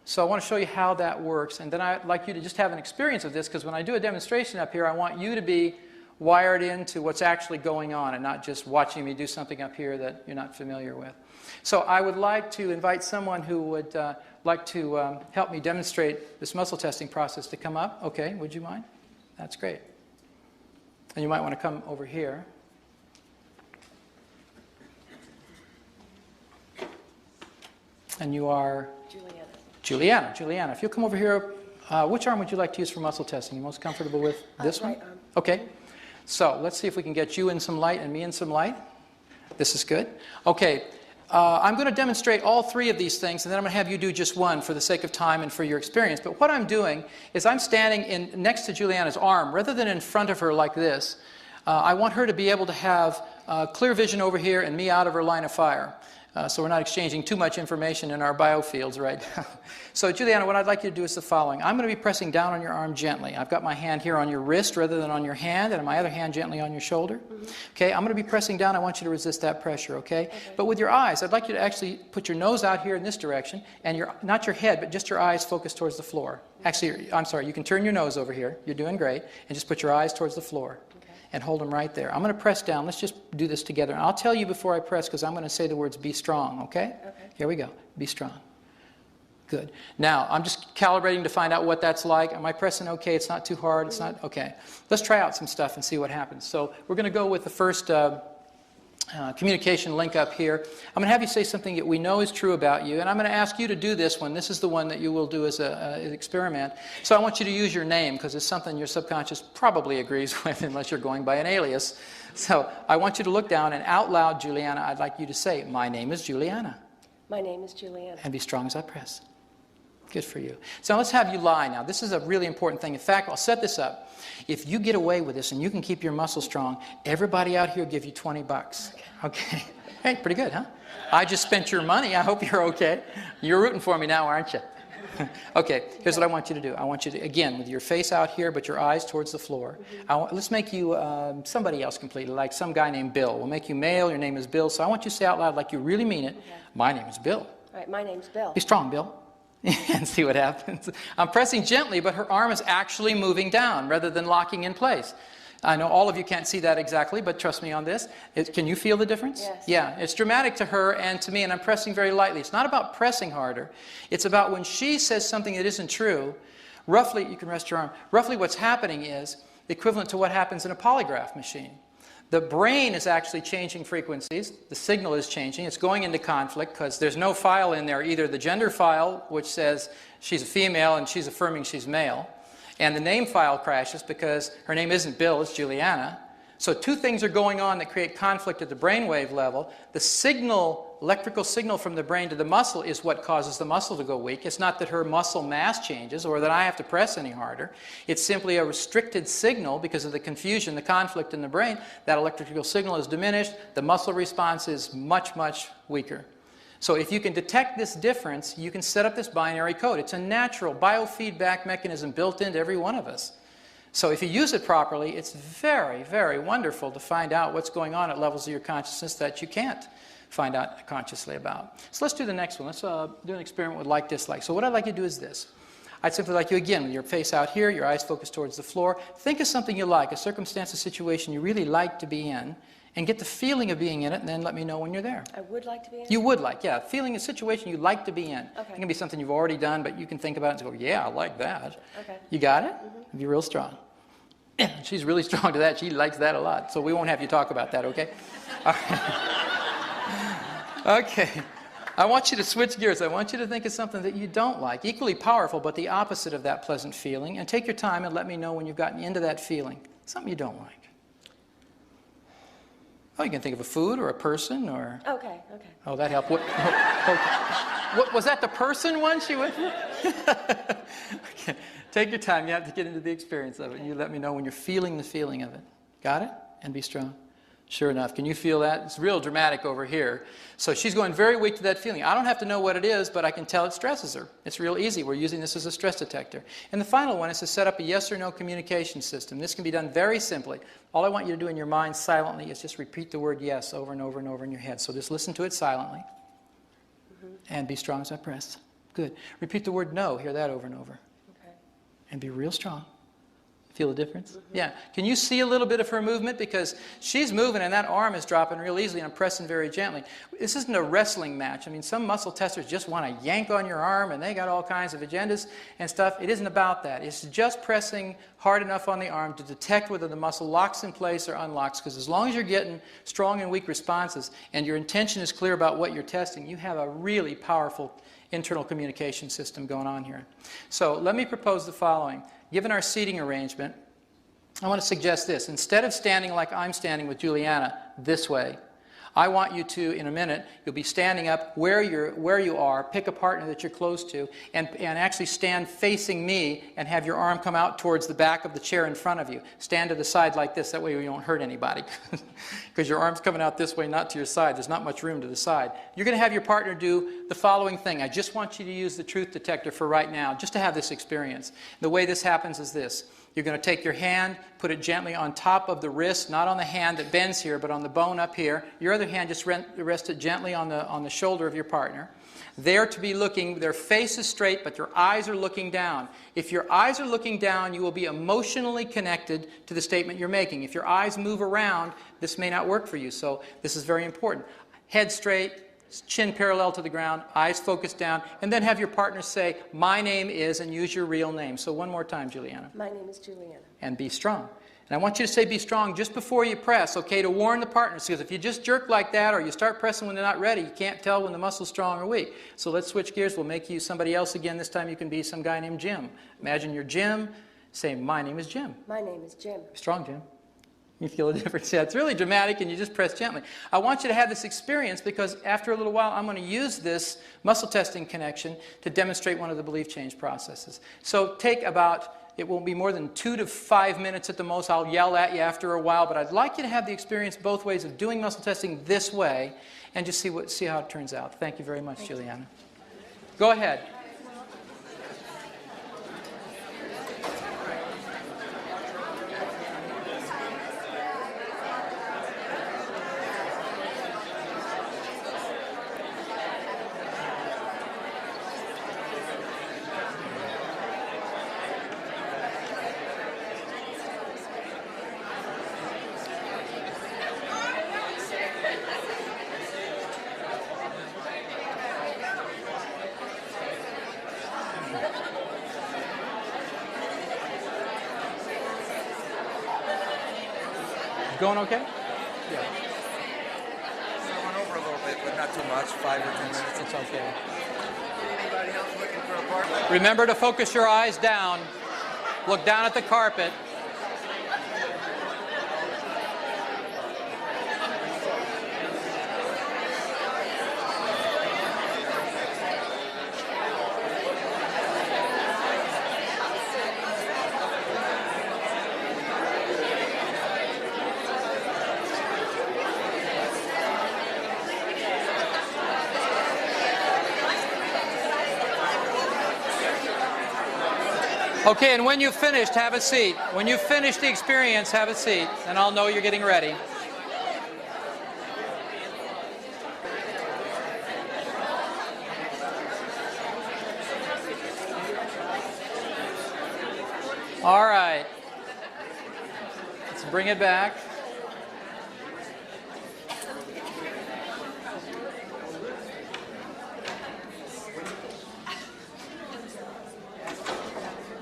[SPEAKER 1] So I want to show you how that works, and then I'd like you to just have an experience of this, because when I do a demonstration up here, I want you to be wired into what's actually going on and not just watching me do something up here that you're not familiar with. So I would like to invite someone who would like to help me demonstrate this muscle testing process to come up. Okay, would you mind? That's great. And you might want to come over here. And you are? Juliana. If you'll come over here, which arm would you like to use for muscle testing? You most comfortable with this one?
[SPEAKER 2] Right arm.
[SPEAKER 1] Okay. So let's see if we can get you in some light and me in some light. This is good. Okay. I'm going to demonstrate all three of these things, and then I'm going to have you do just one for the sake of time and for your experience. But what I'm doing is I'm standing next to Juliana's arm rather than in front of her like this. I want her to be able to have clear vision over here and me out of her line of fire. So we're not exchanging too much information in our biofields right now. So Juliana, what I'd like you to do is the following. I'm going to be pressing down on your arm gently. I've got my hand here on your wrist rather than on your hand, and my other hand gently on your shoulder. Mm-hmm. Okay, I'm going to be pressing down. I want you to resist that pressure, okay? But with your eyes, I'd like you to actually put your nose out here in this direction, and not your head, but just your eyes focused towards the floor. Actually, I'm sorry, you can turn your nose over here. You're doing great. And just put your eyes towards the floor. And hold them right there. I'm going to press down. Let's just do this together. And I'll tell you before I press, because I'm going to say the words, be strong, okay? Here we go. Be strong. Good. Now, I'm just calibrating to find out what that's like. Am I pressing okay? It's not too hard. It's not? Okay. Let's try out some stuff and see what happens. So we're going to go with the first communication link up here. I'm going to have you say something that we know is true about you, and I'm going to ask you to do this one. This is the one that you will do as an experiment. So I want you to use your name, because it's something your subconscious probably agrees with, unless you're going by an alias. So I want you to look down, and out loud, Juliana, I'd like you to say, my name is Juliana.
[SPEAKER 2] My name is Juliana.
[SPEAKER 1] And be strong as I press. Good for you. So let's have you lie now. This is a really important thing. In fact, I'll set this up. If you get away with this and you can keep your muscles strong, everybody out here will give you $20. Okay. Hey, pretty good, huh? I just spent your money. I hope you're okay. You're rooting for me now, aren't you? Okay, here's what I want you to do. I want you to, again, with your face out here, but your eyes towards the floor. Let's make you somebody else completely, like some guy named Bill. We'll make you male. Your name is Bill. So I want you to say out loud, like you really mean it, my name is Bill.
[SPEAKER 2] All right, my name's Bill.
[SPEAKER 1] Be strong, Bill. And see what happens. I'm pressing gently, but her arm is actually moving down rather than locking in place. I know all of you can't see that exactly, but trust me on this. Can you feel the difference?
[SPEAKER 2] Yes.
[SPEAKER 1] Yeah, it's dramatic to her and to me, and I'm pressing very lightly. It's not about pressing harder. It's about when she says something that isn't true, roughly, you can rest your arm, roughly what's happening is equivalent to what happens in a polygraph machine. The brain is actually changing frequencies. The signal is changing. It's going into conflict because there's no file in there, either the gender file, which says she's a female and she's affirming she's male, and the name file crashes because her name isn't Bill, it's Juliana. So two things are going on that create conflict at the brainwave level. The signal, electrical signal from the brain to the muscle is what causes the muscle to go weak. It's not that her muscle mass changes or that I have to press any harder. It's simply a restricted signal because of the confusion, the conflict in the brain. That electrical signal is diminished. The muscle response is much, much weaker. So if you can detect this difference, you can set up this binary code. It's a natural biofeedback mechanism built into every one of us. So if you use it properly, it's very, very wonderful to find out what's going on at levels of your consciousness that you can't find out consciously about. So let's do the next one. Let's do an experiment with like-dislike. So what I'd like you to do is this. I'd simply like you, again, with your face out here, your eyes focused towards the floor, think of something you like, a circumstance, a situation you really like to be in, and get the feeling of being in it, and then let me know when you're there.
[SPEAKER 2] I would like to be in?
[SPEAKER 1] You would like, yeah. Feeling a situation you like to be in.
[SPEAKER 2] Okay.
[SPEAKER 1] It can be something you've already done, but you can think about it and go, yeah, I like that.
[SPEAKER 2] Okay.
[SPEAKER 1] You got it? Mm-hmm. You're real strong. She's really strong to that. She likes that a lot. So we won't have you talk about that, okay? All right. Okay. I want you to switch gears. I want you to think of something that you don't like, equally powerful, but the opposite of that pleasant feeling. And take your time and let me know when you've gotten into that feeling. Something you don't like. Oh, you can think of a food or a person or...
[SPEAKER 2] Okay.
[SPEAKER 1] Oh, that helped. What was that the person one she went through? Okay. Take your time. You have to get into the experience of it. You let me know when you're feeling the feeling of it. Got it? And be strong. Sure enough. Can you feel that? It's real dramatic over here. So she's going very weak to that feeling. I don't have to know what it is, but I can tell it stresses her. It's real easy. We're using this as a stress detector. And the final one is to set up a yes or no communication system. This can be done very simply. All I want you to do in your mind silently is just repeat the word yes over and over and over in your head. So just listen to it silently. And be strong as I press. Good. Repeat the word no. Hear that over and over.
[SPEAKER 2] Okay.
[SPEAKER 1] And be real strong. Feel the difference? Yeah. Can you see a little bit of her movement? Because she's moving and that arm is dropping real easily and I'm pressing very gently. This isn't a wrestling match. I mean, some muscle testers just want to yank on your arm and they got all kinds of agendas and stuff. It isn't about that. It's just pressing hard enough on the arm to detect whether the muscle locks in place or unlocks. Because as long as you're getting strong and weak responses and your intention is clear about what you're testing, you have a really powerful internal communication system going on here. So let me propose the following. Given our seating arrangement, I want to suggest this. Instead of standing like I'm standing with Juliana this way, I want you to, in a minute, you'll be standing up where you are, pick a partner that you're close to, and actually stand facing me and have your arm come out towards the back of the chair in front of you. Stand to the side like this, that way you don't hurt anybody. Because your arm's coming out this way, not to your side. There's not much room to the side. You're going to have your partner do the following thing. I just want you to use the truth detector for right now, just to have this experience. The way this happens is this. You're going to take your hand, put it gently on top of the wrist, not on the hand that bends here, but on the bone up here. Your other hand, just rest it gently on the shoulder of your partner. They're to be looking, their face is straight, but their eyes are looking down. If your eyes are looking down, you will be emotionally connected to the statement you're making. If your eyes move around, this may not work for you. So this is very important. Head straight, chin parallel to the ground, eyes focused down, and then have your partner say, my name is, and use your real name. So one more time, Juliana.
[SPEAKER 2] My name is Juliana.
[SPEAKER 1] And be strong. And I want you to say be strong just before you press, okay, to warn the partners. Because if you just jerk like that or you start pressing when they're not ready, you can't tell when the muscle's strong or weak. So let's switch gears. We'll make you somebody else again. This time you can be some guy named Jim. Imagine you're Jim. Say, my name is Jim.
[SPEAKER 2] My name is Jim.
[SPEAKER 1] Strong, Jim. You feel the difference. Yeah, it's really dramatic and you just press gently. I want you to have this experience because after a little while I'm going to use this muscle testing connection to demonstrate one of the belief change processes. So take about, it won't be more than 2 to 5 minutes at the most. I'll yell at you after a while, but I'd like you to have the experience both ways of doing muscle testing this way and just see how it turns out. Thank you very much, Juliana. Go ahead. Going okay? Yeah.
[SPEAKER 3] I went over a little bit, but not too much, 5 or 10 minutes.
[SPEAKER 1] It's okay.
[SPEAKER 3] Anybody else looking for a partner?
[SPEAKER 1] Remember to focus your eyes down. Look down at the carpet. Okay, and when you've finished, have a seat. When you've finished the experience, have a seat, and I'll know you're getting ready. All right. Let's bring it back.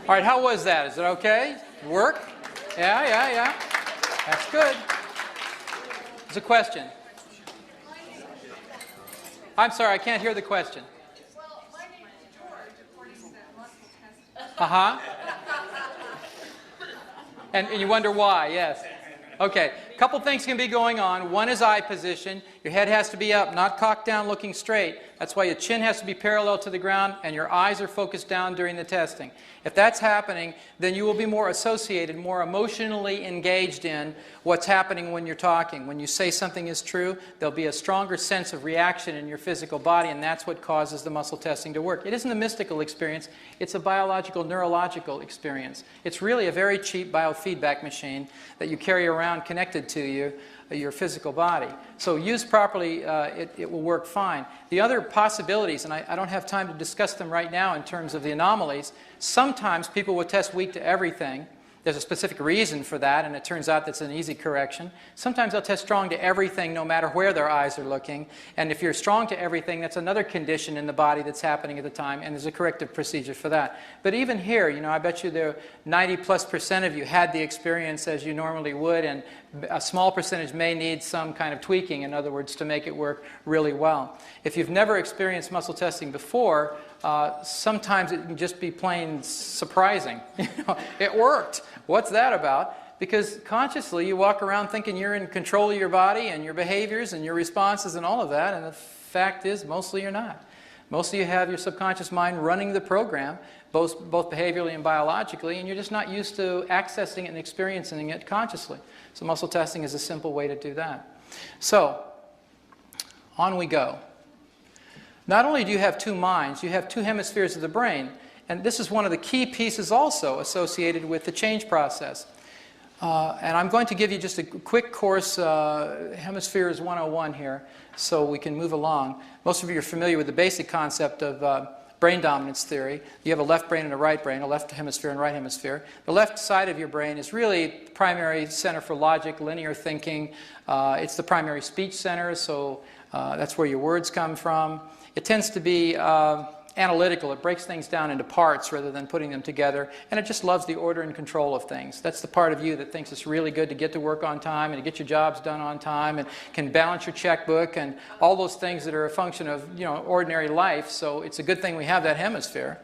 [SPEAKER 1] All right, how was that? Is it okay? Work? Yeah. That's good. There's a question. I'm sorry, I can't hear the question.
[SPEAKER 4] Well, my name is George, according to the muscle test.
[SPEAKER 1] Uh-huh. And you wonder why, yes. Okay. A couple things can be going on. One is eye position. Your head has to be up, not cocked down looking straight. That's why your chin has to be parallel to the ground and your eyes are focused down during the testing. If that's happening, then you will be more associated, more emotionally engaged in what's happening when you're talking. When you say something is true, there'll be a stronger sense of reaction in your physical body, and that's what causes the muscle testing to work. It isn't a mystical experience. It's a biological, neurological experience. It's really a very cheap biofeedback machine that you carry around connected to you, your physical body. So used properly, it will work fine. The other possibilities, and I don't have time to discuss them right now in terms of the anomalies, sometimes people will test weak to everything. There's a specific reason for that, and it turns out that's an easy correction. Sometimes they'll test strong to everything, no matter where their eyes are looking. And if you're strong to everything, that's another condition in the body that's happening at the time, and there's a corrective procedure for that. But even here, you know, I bet you there 90+% of you had the experience as you normally would, and a small percentage may need some kind of tweaking, in other words, to make it work really well. If you've never experienced muscle testing before, sometimes it can just be plain surprising. You know, it worked. What's that about? Because consciously you walk around thinking you're in control of your body and your behaviors and your responses and all of that, and the fact is mostly you're not. Mostly you have your subconscious mind running the program, both behaviorally and biologically, and you're just not used to accessing it and experiencing it consciously. So muscle testing is a simple way to do that. So, on we go. Not only do you have two minds, you have two hemispheres of the brain. And this is one of the key pieces also associated with the change process. And I'm going to give you just a quick course, Hemispheres 101 here, so we can move along. Most of you are familiar with the basic concept of brain dominance theory. You have a left brain and a right brain, a left hemisphere and right hemisphere. The left side of your brain is really the primary center for logic, linear thinking. It's the primary speech center, so that's where your words come from. It tends to be analytical. It breaks things down into parts rather than putting them together, and it just loves the order and control of things. That's the part of you that thinks it's really good to get to work on time and to get your jobs done on time and can balance your checkbook and all those things that are a function of, you know, ordinary life. So it's a good thing we have that hemisphere.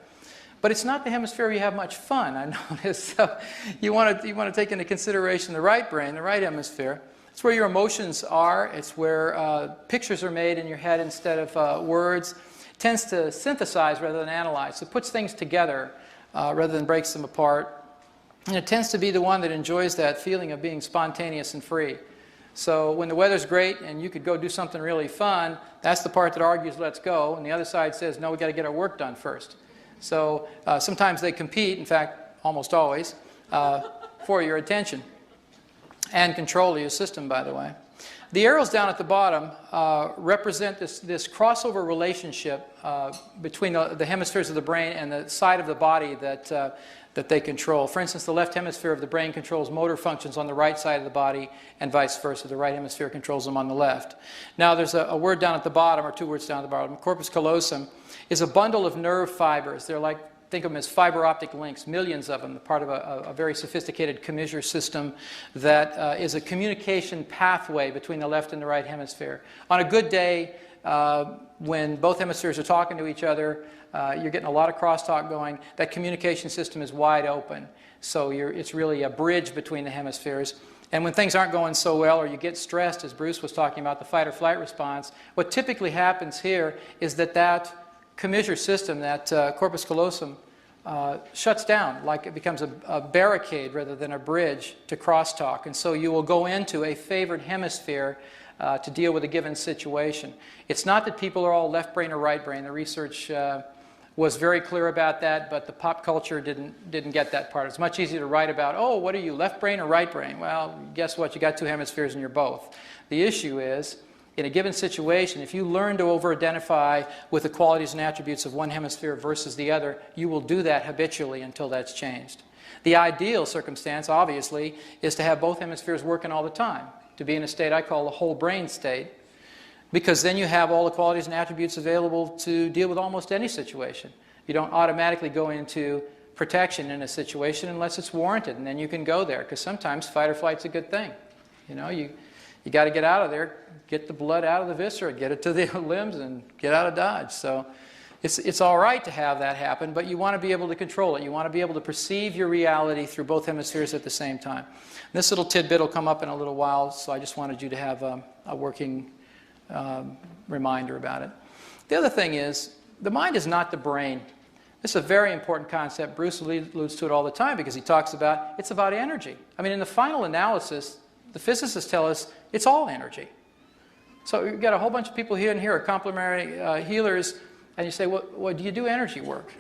[SPEAKER 1] But it's not the hemisphere where you have much fun, I notice. So you want to take into consideration the right brain, the right hemisphere. It's where your emotions are. It's where pictures are made in your head instead of words. Tends to synthesize rather than analyze. So it puts things together rather than breaks them apart. And it tends to be the one that enjoys that feeling of being spontaneous and free. So when the weather's great and you could go do something really fun, that's the part that argues, let's go. And the other side says, no, we've got to get our work done first. So sometimes they compete, in fact, almost always, for your attention and control of your system, by the way. The arrows down at the bottom represent this crossover relationship between the hemispheres of the brain and the side of the body that they control. For instance, the left hemisphere of the brain controls motor functions on the right side of the body, and vice versa. The right hemisphere controls them on the left. Now, there's a word down at the bottom, or two words down at the bottom. Corpus callosum is a bundle of nerve fibers. They're like, think of them as fiber optic links, millions of them, part of a very sophisticated commissure system that is a communication pathway between the left and the right hemisphere. On a good day, when both hemispheres are talking to each other, you're getting a lot of crosstalk going. That communication system is wide open. So it's really a bridge between the hemispheres. And when things aren't going so well, or you get stressed, as Bruce was talking about, the fight or flight response, what typically happens here is that commissure system, that corpus callosum, shuts down, like it becomes a barricade rather than a bridge to crosstalk. And so you will go into a favored hemisphere to deal with a given situation. It's not that people are all left brain or right brain. The research was very clear about that, but the pop culture didn't get that part. It's much easier to write about, oh, what are you, left brain or right brain? Well, guess what? You got two hemispheres and you're both. The issue is, in a given situation, if you learn to over-identify with the qualities and attributes of one hemisphere versus the other, you will do that habitually until that's changed. The ideal circumstance, obviously, is to have both hemispheres working all the time, to be in a state I call the whole brain state, because then you have all the qualities and attributes available to deal with almost any situation. You don't automatically go into protection in a situation unless it's warranted, and then you can go there, because sometimes fight or flight's a good thing. You know, you got to get out of there, get the blood out of the viscera, get it to the limbs, and get out of Dodge. So It's all right to have that happen, but you want to be able to control it. You want to be able to perceive your reality through both hemispheres at the same time. This little tidbit will come up in a little while, so I just wanted you to have a working reminder about it. The other thing is, the mind is not the brain. This is a very important concept. Bruce alludes to it all the time because he talks about it's about energy. I mean, in the final analysis, the physicists tell us it's all energy. So you've got a whole bunch of people here and here are complementary healers, and you say, well, do you do energy work?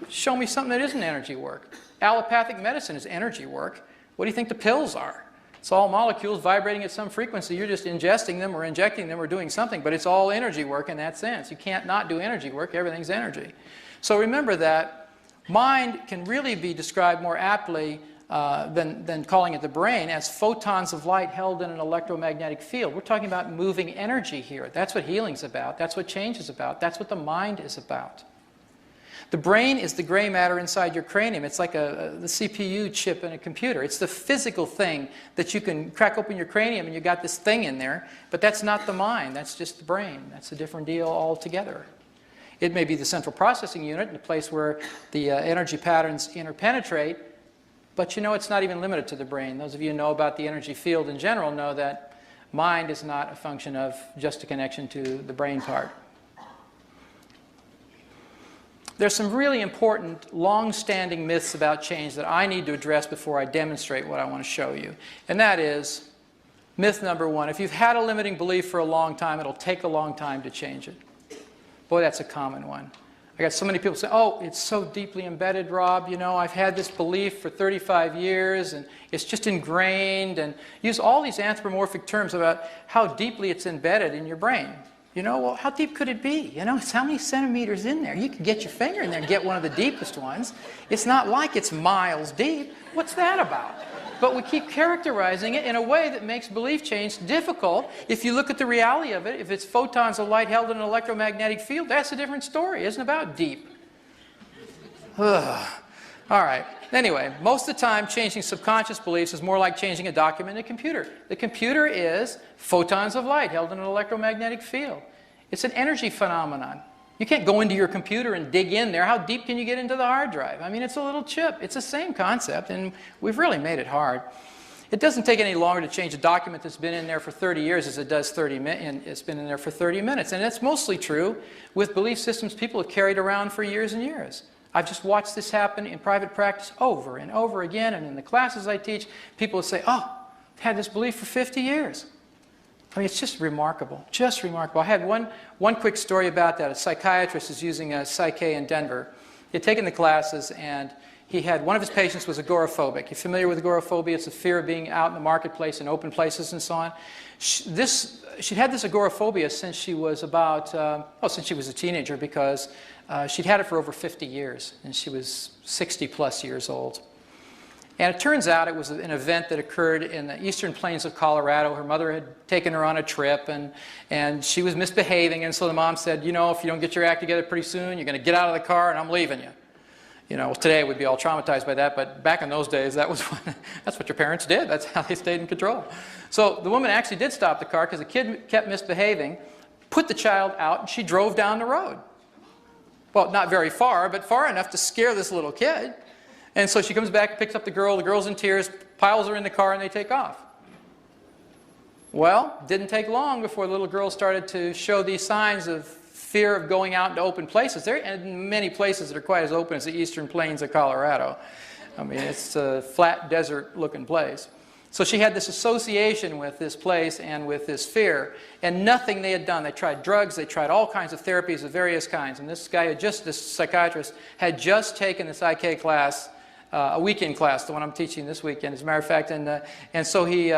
[SPEAKER 1] Show me something that isn't energy work. Allopathic medicine is energy work. What do you think the pills are? It's all molecules vibrating at some frequency. You're just ingesting them or injecting them or doing something, but it's all energy work in that sense. You can't not do energy work. Everything's energy. So remember that mind can really be described more aptly than calling it the brain as photons of light held in an electromagnetic field. We're talking about moving energy here. That's what healing's about. That's what change is about. That's what the mind is about. The brain is the gray matter inside your cranium. It's like the CPU chip in a computer. It's the physical thing that you can crack open your cranium and you got this thing in there, but that's not the mind. That's just the brain. That's a different deal altogether. It may be the central processing unit, the place where the energy patterns interpenetrate, but you know it's not even limited to the brain. Those of you who know about the energy field in general know that mind is not a function of just a connection to the brain part. There's some really important, long-standing myths about change that I need to address before I demonstrate what I want to show you. And that is, myth number one, if you've had a limiting belief for a long time, it'll take a long time to change it. Boy, that's a common one. I got so many people say, oh, it's so deeply embedded, Rob. You know, I've had this belief for 35 years, and it's just ingrained, and use all these anthropomorphic terms about how deeply it's embedded in your brain. You know, well, how deep could it be? You know, it's how many centimeters in there? You can get your finger in there and get one of the deepest ones. It's not like it's miles deep. What's that about? But we keep characterizing it in a way that makes belief change difficult. If you look at the reality of it, if it's photons of light held in an electromagnetic field, that's a different story. It isn't about deep. All right. Anyway, most of the time, changing subconscious beliefs is more like changing a document in a computer. The computer is photons of light held in an electromagnetic field. It's an energy phenomenon. You can't go into your computer and dig in there. How deep can you get into the hard drive? I mean, it's a little chip. It's the same concept, and we've really made it hard. It doesn't take any longer to change a document that's been in there for 30 years as it does it's been in there for 30 minutes. And that's mostly true with belief systems people have carried around for years and years. I've just watched this happen in private practice over and over again, and in the classes I teach, people will say, oh, I've had this belief for 50 years. I mean, it's just remarkable, just remarkable. I had one quick story about that. A psychiatrist is using a psyche in Denver. He had taken the classes, and he had, one of his patients was agoraphobic. You familiar with agoraphobia? It's the fear of being out in the marketplace in open places and so on. She'd had this agoraphobia since she was since she was a teenager, because she'd had it for over 50 years, and she was 60 plus years old. And it turns out it was an event that occurred in the eastern plains of Colorado. Her mother had taken her on a trip, and she was misbehaving, and so the mom said, you know, if you don't get your act together pretty soon, you're going to get out of the car and I'm leaving you. You know, today we'd be all traumatized by that, but back in those days, that's what your parents did. That's how they stayed in control. So the woman actually did stop the car because the kid kept misbehaving, put the child out, and she drove down the road. Well, not very far, but far enough to scare this little kid. And so she comes back and picks up the girl's in tears, piles her in the car, and they take off. Well, didn't take long before the little girl started to show these signs of fear of going out into open places. There are many places that are quite as open as the eastern plains of Colorado. I mean, it's a flat desert-looking place. So she had this association with this place and with this fear, and nothing they had done. They tried drugs, they tried all kinds of therapies of various kinds, and this guy, this psychiatrist, had just taken the psyche class, a weekend class, the one I'm teaching this weekend, as a matter of fact, and so he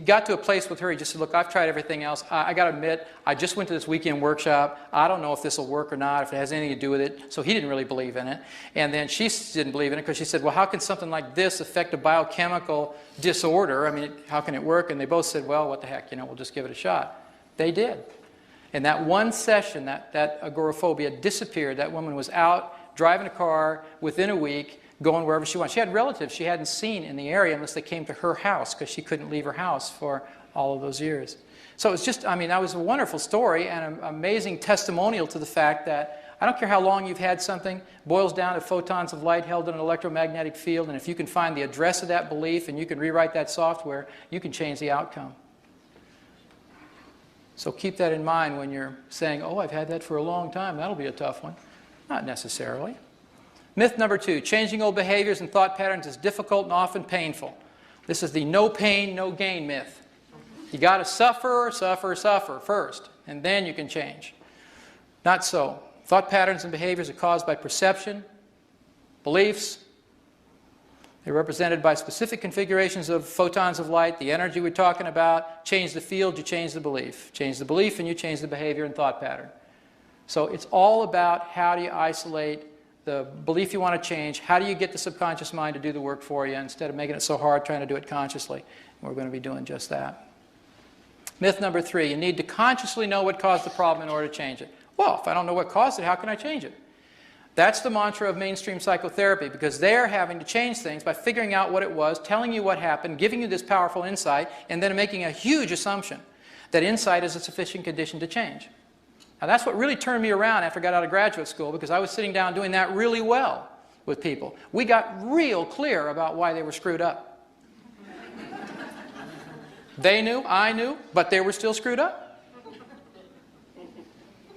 [SPEAKER 1] got to a place with her. He just said, look, I've tried everything else. I got to admit, I just went to this weekend workshop. I don't know if this will work or not, if it has anything to do with it. So he didn't really believe in it. And then she didn't believe in it because she said, well, how can something like this affect a biochemical disorder? I mean, how can it work? And they both said, well, what the heck, you know, we'll just give it a shot. They did. In that one session, that agoraphobia disappeared. That woman was out driving a car within a week, going wherever she wanted. She had relatives she hadn't seen in the area unless they came to her house because she couldn't leave her house for all of those years. So it was just, I mean, that was a wonderful story and an amazing testimonial to the fact that I don't care how long you've had something, boils down to photons of light held in an electromagnetic field, and if you can find the address of that belief and you can rewrite that software, you can change the outcome. So keep that in mind when you're saying, oh, I've had that for a long time, that'll be a tough one. Not necessarily. Myth number 2, changing old behaviors and thought patterns is difficult and often painful. This is the no pain, no gain myth. You got to suffer, suffer, suffer first, and then you can change. Not so. Thought patterns and behaviors are caused by perception, beliefs. They're represented by specific configurations of photons of light, the energy we're talking about. Change the field, you change the belief. Change the belief, and you change the behavior and thought pattern. So it's all about how do you isolate the belief you want to change. How do you get the subconscious mind to do the work for you instead of making it so hard trying to do it consciously? And we're going to be doing just that. Myth number 3, you need to consciously know what caused the problem in order to change it. Well, if I don't know what caused it, how can I change it? That's the mantra of mainstream psychotherapy, because they're having to change things by figuring out what it was, telling you what happened, giving you this powerful insight, and then making a huge assumption that insight is a sufficient condition to change. Now that's what really turned me around after I got out of graduate school, because I was sitting down doing that really well with people. We got real clear about why they were screwed up. They knew, I knew, but they were still screwed up.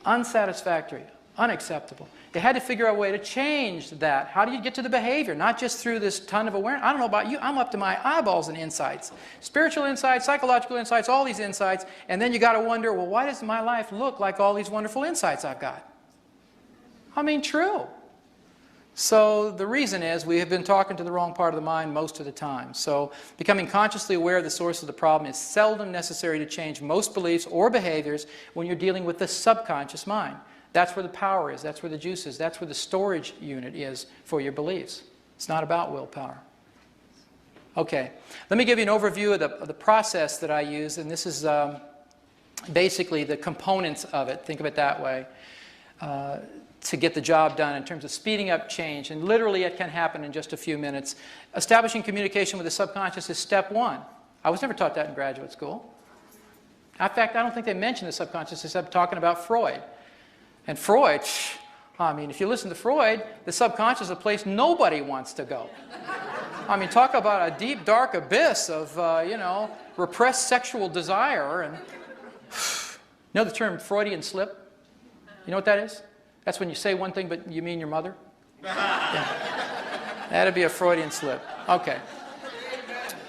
[SPEAKER 1] Unsatisfactory, unacceptable. You had to figure out a way to change that. How do you get to the behavior? Not just through this ton of awareness. I don't know about you, I'm up to my eyeballs in insights. Spiritual insights, psychological insights, all these insights, and then you got to wonder, well, why does my life look like all these wonderful insights I've got? I mean, true. So the reason is we have been talking to the wrong part of the mind most of the time. So becoming consciously aware of the source of the problem is seldom necessary to change most beliefs or behaviors when you're dealing with the subconscious mind. That's where the power is, that's where the juice is, that's where the storage unit is for your beliefs. It's not about willpower. Okay, let me give you an overview of the process that I use, and this is basically the components of it, think of it that way, to get the job done in terms of speeding up change. And literally it can happen in just a few minutes. Establishing communication with the subconscious is step 1. I was never taught that in graduate school. In fact, I don't think they mention the subconscious except talking about Freud. And Freud, I mean, if you listen to Freud, the subconscious is a place nobody wants to go. I mean, talk about a deep, dark abyss of, repressed sexual desire. And you know the term Freudian slip? You know what that is? That's when you say one thing, but you mean your mother? Yeah. That'd be a Freudian slip. Okay.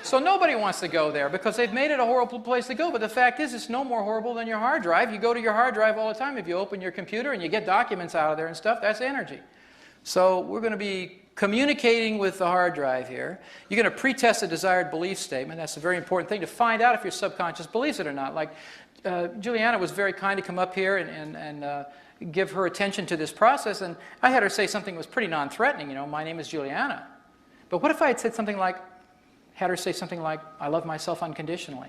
[SPEAKER 1] So nobody wants to go there because they've made it a horrible place to go. But the fact is, it's no more horrible than your hard drive. You go to your hard drive all the time. If you open your computer and you get documents out of there and stuff, that's energy. So we're going to be communicating with the hard drive here. You're going to pretest a desired belief statement. That's a very important thing to find out if your subconscious believes it or not. Like Juliana was very kind to come up here and give her attention to this process, and I had her say something that was pretty non-threatening, my name is Juliana. But what if I had said something like, had her say something like, I love myself unconditionally,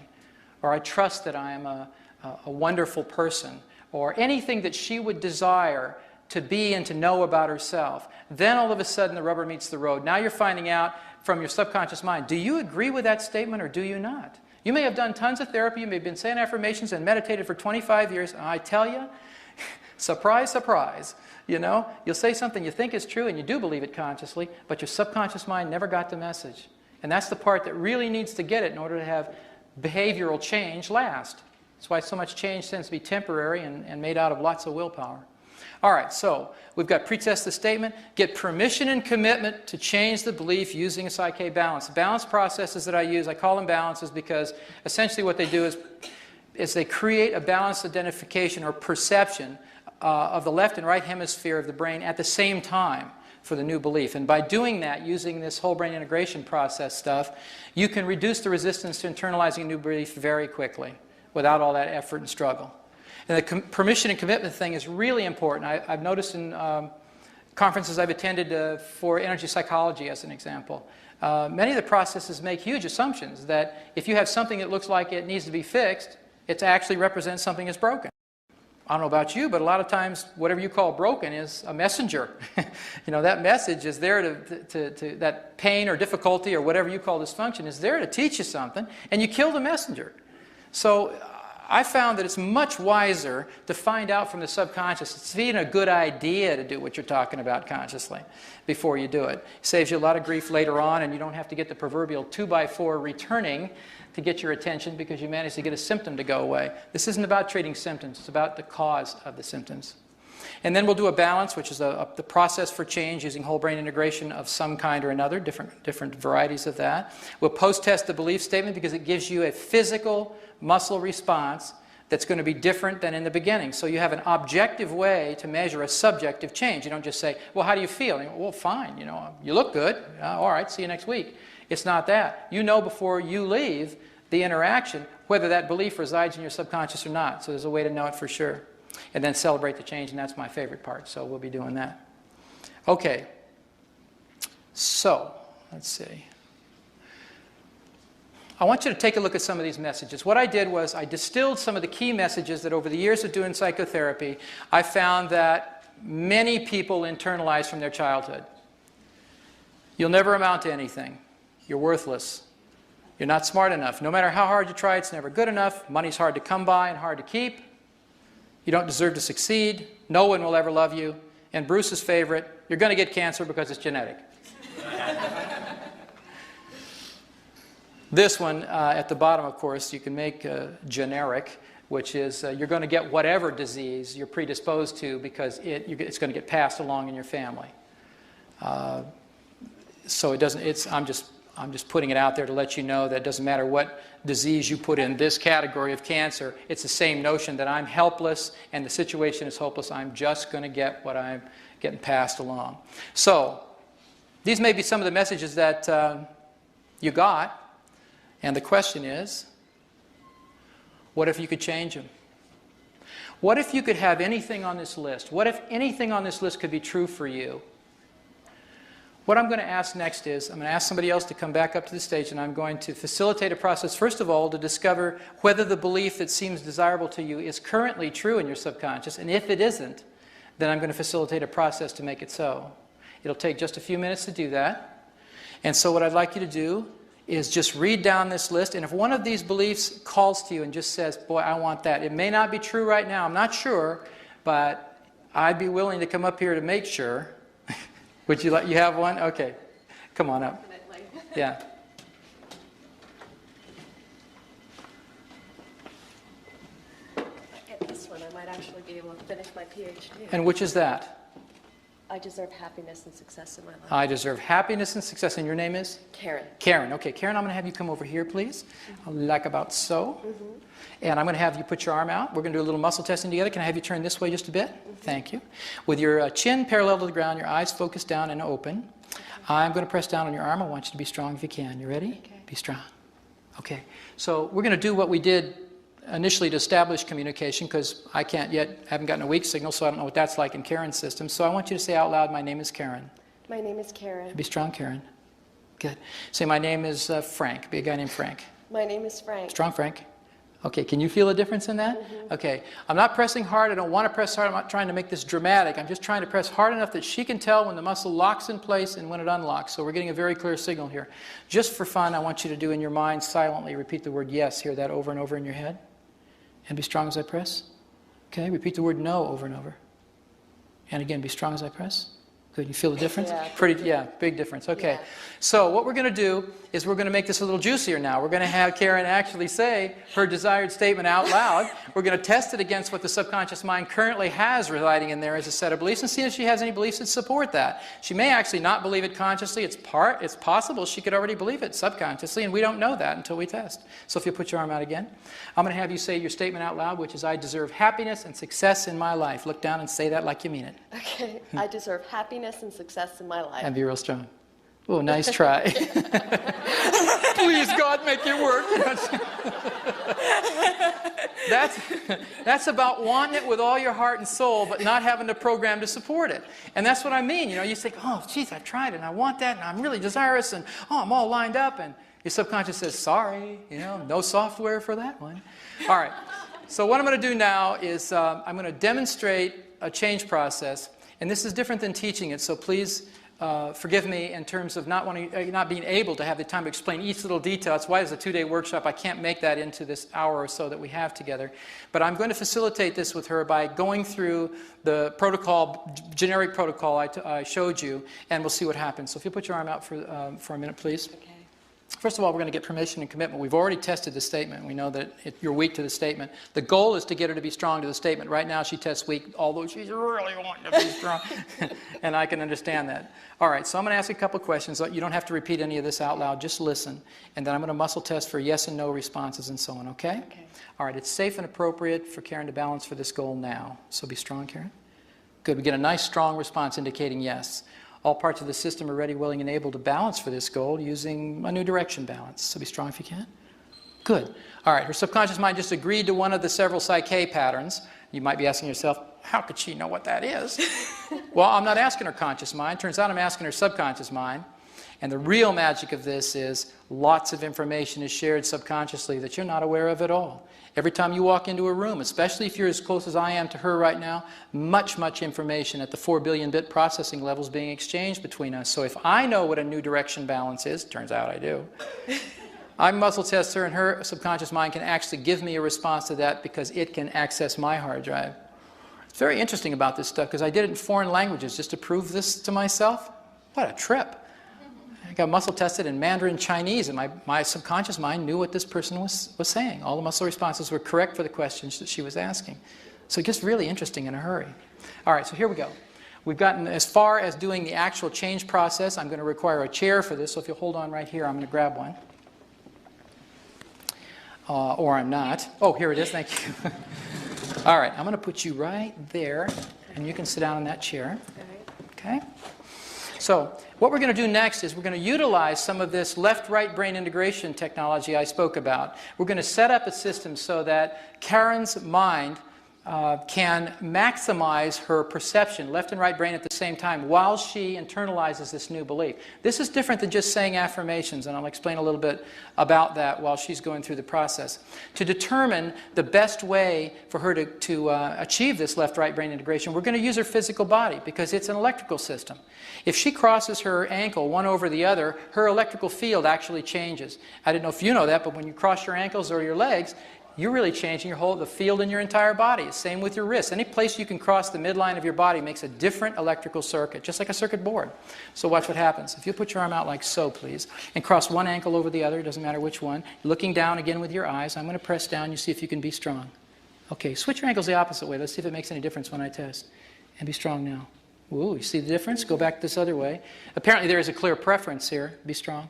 [SPEAKER 1] or I trust that I am a wonderful person, or anything that she would desire to be and to know about herself. Then all of a sudden the rubber meets the road. Now you're finding out from your subconscious mind, do you agree with that statement or do you not? You may have done tons of therapy, you may have been saying affirmations and meditated for 25 years, and I tell you, surprise, surprise, you'll say something you think is true and you do believe it consciously, but your subconscious mind never got the message. And that's the part that really needs to get it in order to have behavioral change last. That's why so much change tends to be temporary and made out of lots of willpower. All right, so we've got pretest the statement, get permission and commitment to change the belief using a Psyche balance. The balance processes that I use, I call them balances because essentially what they do is they create a balanced identification or perception of the left and right hemisphere of the brain at the same time for the new belief. And by doing that, using this whole brain integration process stuff, you can reduce the resistance to internalizing a new belief very quickly without all that effort and struggle. And the permission and commitment thing is really important. I've noticed in conferences I've attended for energy psychology, as an example, many of the processes make huge assumptions that if you have something that looks like it needs to be fixed, it actually represents something that's broken. I don't know about you, but a lot of times whatever you call broken is a messenger. That message is there to that pain or difficulty or whatever you call dysfunction is there to teach you something, and you kill the messenger. So I found that it's much wiser to find out from the subconscious. It's even a good idea to do what you're talking about consciously before you do it. It saves you a lot of grief later on, and you don't have to get the proverbial 2x4 returning to get your attention because you managed to get a symptom to go away. This isn't about treating symptoms. It's about the cause of the symptoms. And then we'll do a balance, which is the process for change using whole brain integration of some kind or another, different varieties of that. We'll post-test the belief statement because it gives you a physical muscle response that's going to be different than in the beginning. So you have an objective way to measure a subjective change. You don't just say, well, how do you feel? And you go, well, fine, you look good. All right, see you next week. It's not that. You know before you leave the interaction whether that belief resides in your subconscious or not. So there's a way to know it for sure. And then celebrate the change, and that's my favorite part. So we'll be doing that. Okay. So, let's see. I want you to take a look at some of these messages. What I did was I distilled some of the key messages that over the years of doing psychotherapy, I found that many people internalize from their childhood. You'll never amount to anything. You're worthless. You're not smart enough. No matter how hard you try, it's never good enough. Money's hard to come by and hard to keep. You don't deserve to succeed. No one will ever love you. And Bruce's favorite, you're going to get cancer because it's genetic. This one, at the bottom, of course, you can make generic, which is you're going to get whatever disease you're predisposed to because it's going to get passed along in your family. So it doesn't. I'm just putting it out there to let you know that it doesn't matter what disease you put in this category of cancer. It's the same notion that I'm helpless and the situation is hopeless. I'm just going to get what I'm getting passed along. So these may be some of the messages that you got. And the question is, what if you could change them? What if you could have anything on this list? What if anything on this list could be true for you? What I'm going to ask next is, I'm going to ask somebody else to come back up to the stage, and I'm going to facilitate a process, first of all, to discover whether the belief that seems desirable to you is currently true in your subconscious, and if it isn't, then I'm going to facilitate a process to make it so. It'll take just a few minutes to do that. And so what I'd like you to do is just read down this list, and if one of these beliefs calls to you and just says, boy, I want that. It may not be true right now, I'm not sure, but I'd be willing to come up here to make sure. Would you like, you have one? Okay, come on up. Yeah.
[SPEAKER 2] Get this one, I might actually be able to finish my PhD.
[SPEAKER 1] And which is that?
[SPEAKER 2] I deserve happiness and success in my life.
[SPEAKER 1] I deserve happiness and success. And your name is?
[SPEAKER 2] Karen.
[SPEAKER 1] Karen. Okay, Karen, I'm going to have you come over here, please. Like about so. And I'm going to have you put your arm out. We're going to do a little muscle testing together. Can I have you turn this way just a bit? Thank you. With your chin parallel to the ground, your eyes focused down and open. I'm going to press down on your arm. I want you to be strong if you can. You ready?
[SPEAKER 2] Okay.
[SPEAKER 1] Be strong. Okay. So we're going to do what we did initially to establish communication, because I haven't gotten a weak signal, so I don't know what that's like in Karen's system. So I want you to say out loud, my name is Karen.
[SPEAKER 2] My name is Karen.
[SPEAKER 1] Be strong, Karen. Good. Say, my name is Frank. Be a guy named Frank.
[SPEAKER 2] My name is Frank.
[SPEAKER 1] Strong, Frank. Okay, can you feel a difference in that? Okay, I'm not pressing hard. I don't want to press hard. I'm not trying to make this dramatic. I'm just trying to press hard enough that she can tell when the muscle locks in place and when it unlocks. So we're getting a very clear signal here. Just for fun, I want you to do in your mind silently, repeat the word yes. Hear that over and over in your head. And be strong as I press. Okay, repeat the word no over and over. And again, be strong as I press. Good, you feel the difference?
[SPEAKER 2] Yeah,
[SPEAKER 1] big difference. Okay,
[SPEAKER 2] Yeah.
[SPEAKER 1] So what we're going to do is we're going to make this a little juicier now. We're going to have Karen actually say her desired statement out loud. We're going to test it against what the subconscious mind currently has residing in there as a set of beliefs and see if she has any beliefs that support that. She may actually not believe it consciously. It's possible she could already believe it subconsciously, and we don't know that until we test. So if you put your arm out again, I'm going to have you say your statement out loud, which is, I deserve happiness and success in my life. Look down and say that like you mean it.
[SPEAKER 2] Okay, I deserve happiness and success in my life.
[SPEAKER 1] And be real strong. Oh, nice try. Please, God, make it work. That's about wanting it with all your heart and soul, but not having the program to support it. And that's what I mean. You know, you think, oh, geez, I've tried it, and I want that, and I'm really desirous, and oh, I'm all lined up. And your subconscious says, sorry, you know, no software for that one. All right. So what I'm going to do now is I'm going to demonstrate a change process. And this is different than teaching it, so please forgive me in terms of not being able to have the time to explain each little detail. That's why it's a 2-day workshop. I can't make that into this hour or so that we have together. But I'm going to facilitate this with her by going through the protocol, generic protocol I showed you, and we'll see what happens. So if you put your arm out for a minute, please.
[SPEAKER 2] Okay.
[SPEAKER 1] First of all, we're going to get permission and commitment. We've already tested the statement. We know that you're weak to the statement. The goal is to get her to be strong to the statement. Right now she tests weak, although she's really wanting to be strong. And I can understand that. All right, so I'm going to ask a couple questions. You don't have to repeat any of this out loud. Just listen. And then I'm going to muscle test for yes and no responses and so on, okay?
[SPEAKER 2] Okay.
[SPEAKER 1] All right, it's safe and appropriate for Karen to balance for this goal now. So be strong, Karen. Good. We get a nice, strong response indicating yes. All parts of the system are ready, willing, and able to balance for this goal using a new direction balance. So be strong if you can. Good. All right, her subconscious mind just agreed to one of the several psyche patterns. You might be asking yourself, how could she know what that is? Well, I'm not asking her conscious mind. Turns out I'm asking her subconscious mind. And the real magic of this is lots of information is shared subconsciously that you're not aware of at all. Every time you walk into a room, especially if you're as close as I am to her right now, much information at the 4 billion bit processing level is being exchanged between us. So if I know what a new direction balance is, turns out I do, I muscle test her and her subconscious mind can actually give me a response to that because it can access my hard drive. It's very interesting about this stuff because I did it in foreign languages just to prove this to myself. What a trip. I got muscle tested in Mandarin Chinese, and my subconscious mind knew what this person was saying. All the muscle responses were correct for the questions that she was asking. So it gets really interesting in a hurry. All right, so here we go. We've gotten as far as doing the actual change process. I'm going to require a chair for this, so if you'll hold on right here, I'm going to grab one. Or I'm not. Oh, here it is, thank you. All right, I'm going to put you right there, and you can sit down in that chair. Okay? So what we're going to do next is we're going to utilize some of this left-right brain integration technology I spoke about. We're going to set up a system so that Karen's mind can maximize her perception, left and right brain at the same time, while she internalizes this new belief. This is different than just saying affirmations, and I'll explain a little bit about that while she's going through the process. To determine the best way for her to achieve this left-right brain integration, we're going to use her physical body because it's an electrical system. If she crosses her ankle one over the other, her electrical field actually changes. I don't know if you know that, but when you cross your ankles or your legs, you're really changing the field in your entire body. Same with your wrists. Any place you can cross the midline of your body makes a different electrical circuit, just like a circuit board. So watch what happens. If you put your arm out like so, please, and cross one ankle over the other, it doesn't matter which one, looking down again with your eyes, I'm going to press down, you see if you can be strong. Okay, switch your ankles the opposite way. Let's see if it makes any difference when I test. And be strong now. Ooh, you see the difference? Go back this other way. Apparently there is a clear preference here. Be strong.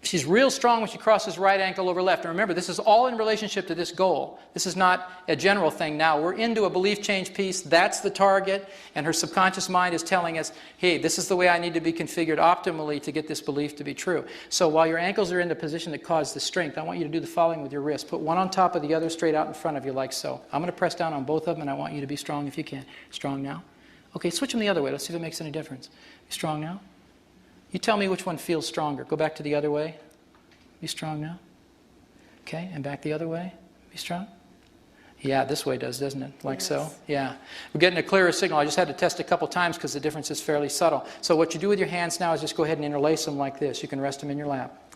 [SPEAKER 1] She's real strong when she crosses right ankle over left. And remember, this is all in relationship to this goal. This is not a general thing now. We're into a belief change piece. That's the target. And her subconscious mind is telling us, hey, this is the way I need to be configured optimally to get this belief to be true. So while your ankles are in the position that caused the strength, I want you to do the following with your wrist. Put one on top of the other straight out in front of you like so. I'm going to press down on both of them, and I want you to be strong if you can. Strong now. Okay, switch them the other way. Let's see if it makes any difference. Be strong now. You tell me which one feels stronger. Go back to the other way. Be strong now. Okay, and back the other way. Be strong. Yeah, this way does, doesn't it? Like so. Yeah. We're getting a clearer signal. I just had to test a couple times because the difference is fairly subtle. So what you do with your hands now is just go ahead and interlace them like this. You can rest them in your lap.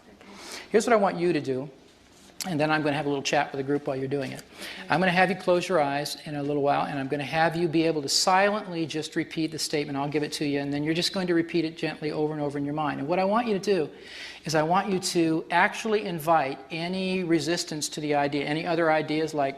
[SPEAKER 1] Here's what I want you to do. And then I'm going to have a little chat with the group while you're doing it. I'm going to have you close your eyes in a little while, and I'm going to have you be able to silently just repeat the statement. I'll give it to you, and then you're just going to repeat it gently over and over in your mind. And what I want you to do is I want you to actually invite any resistance to the idea, any other ideas like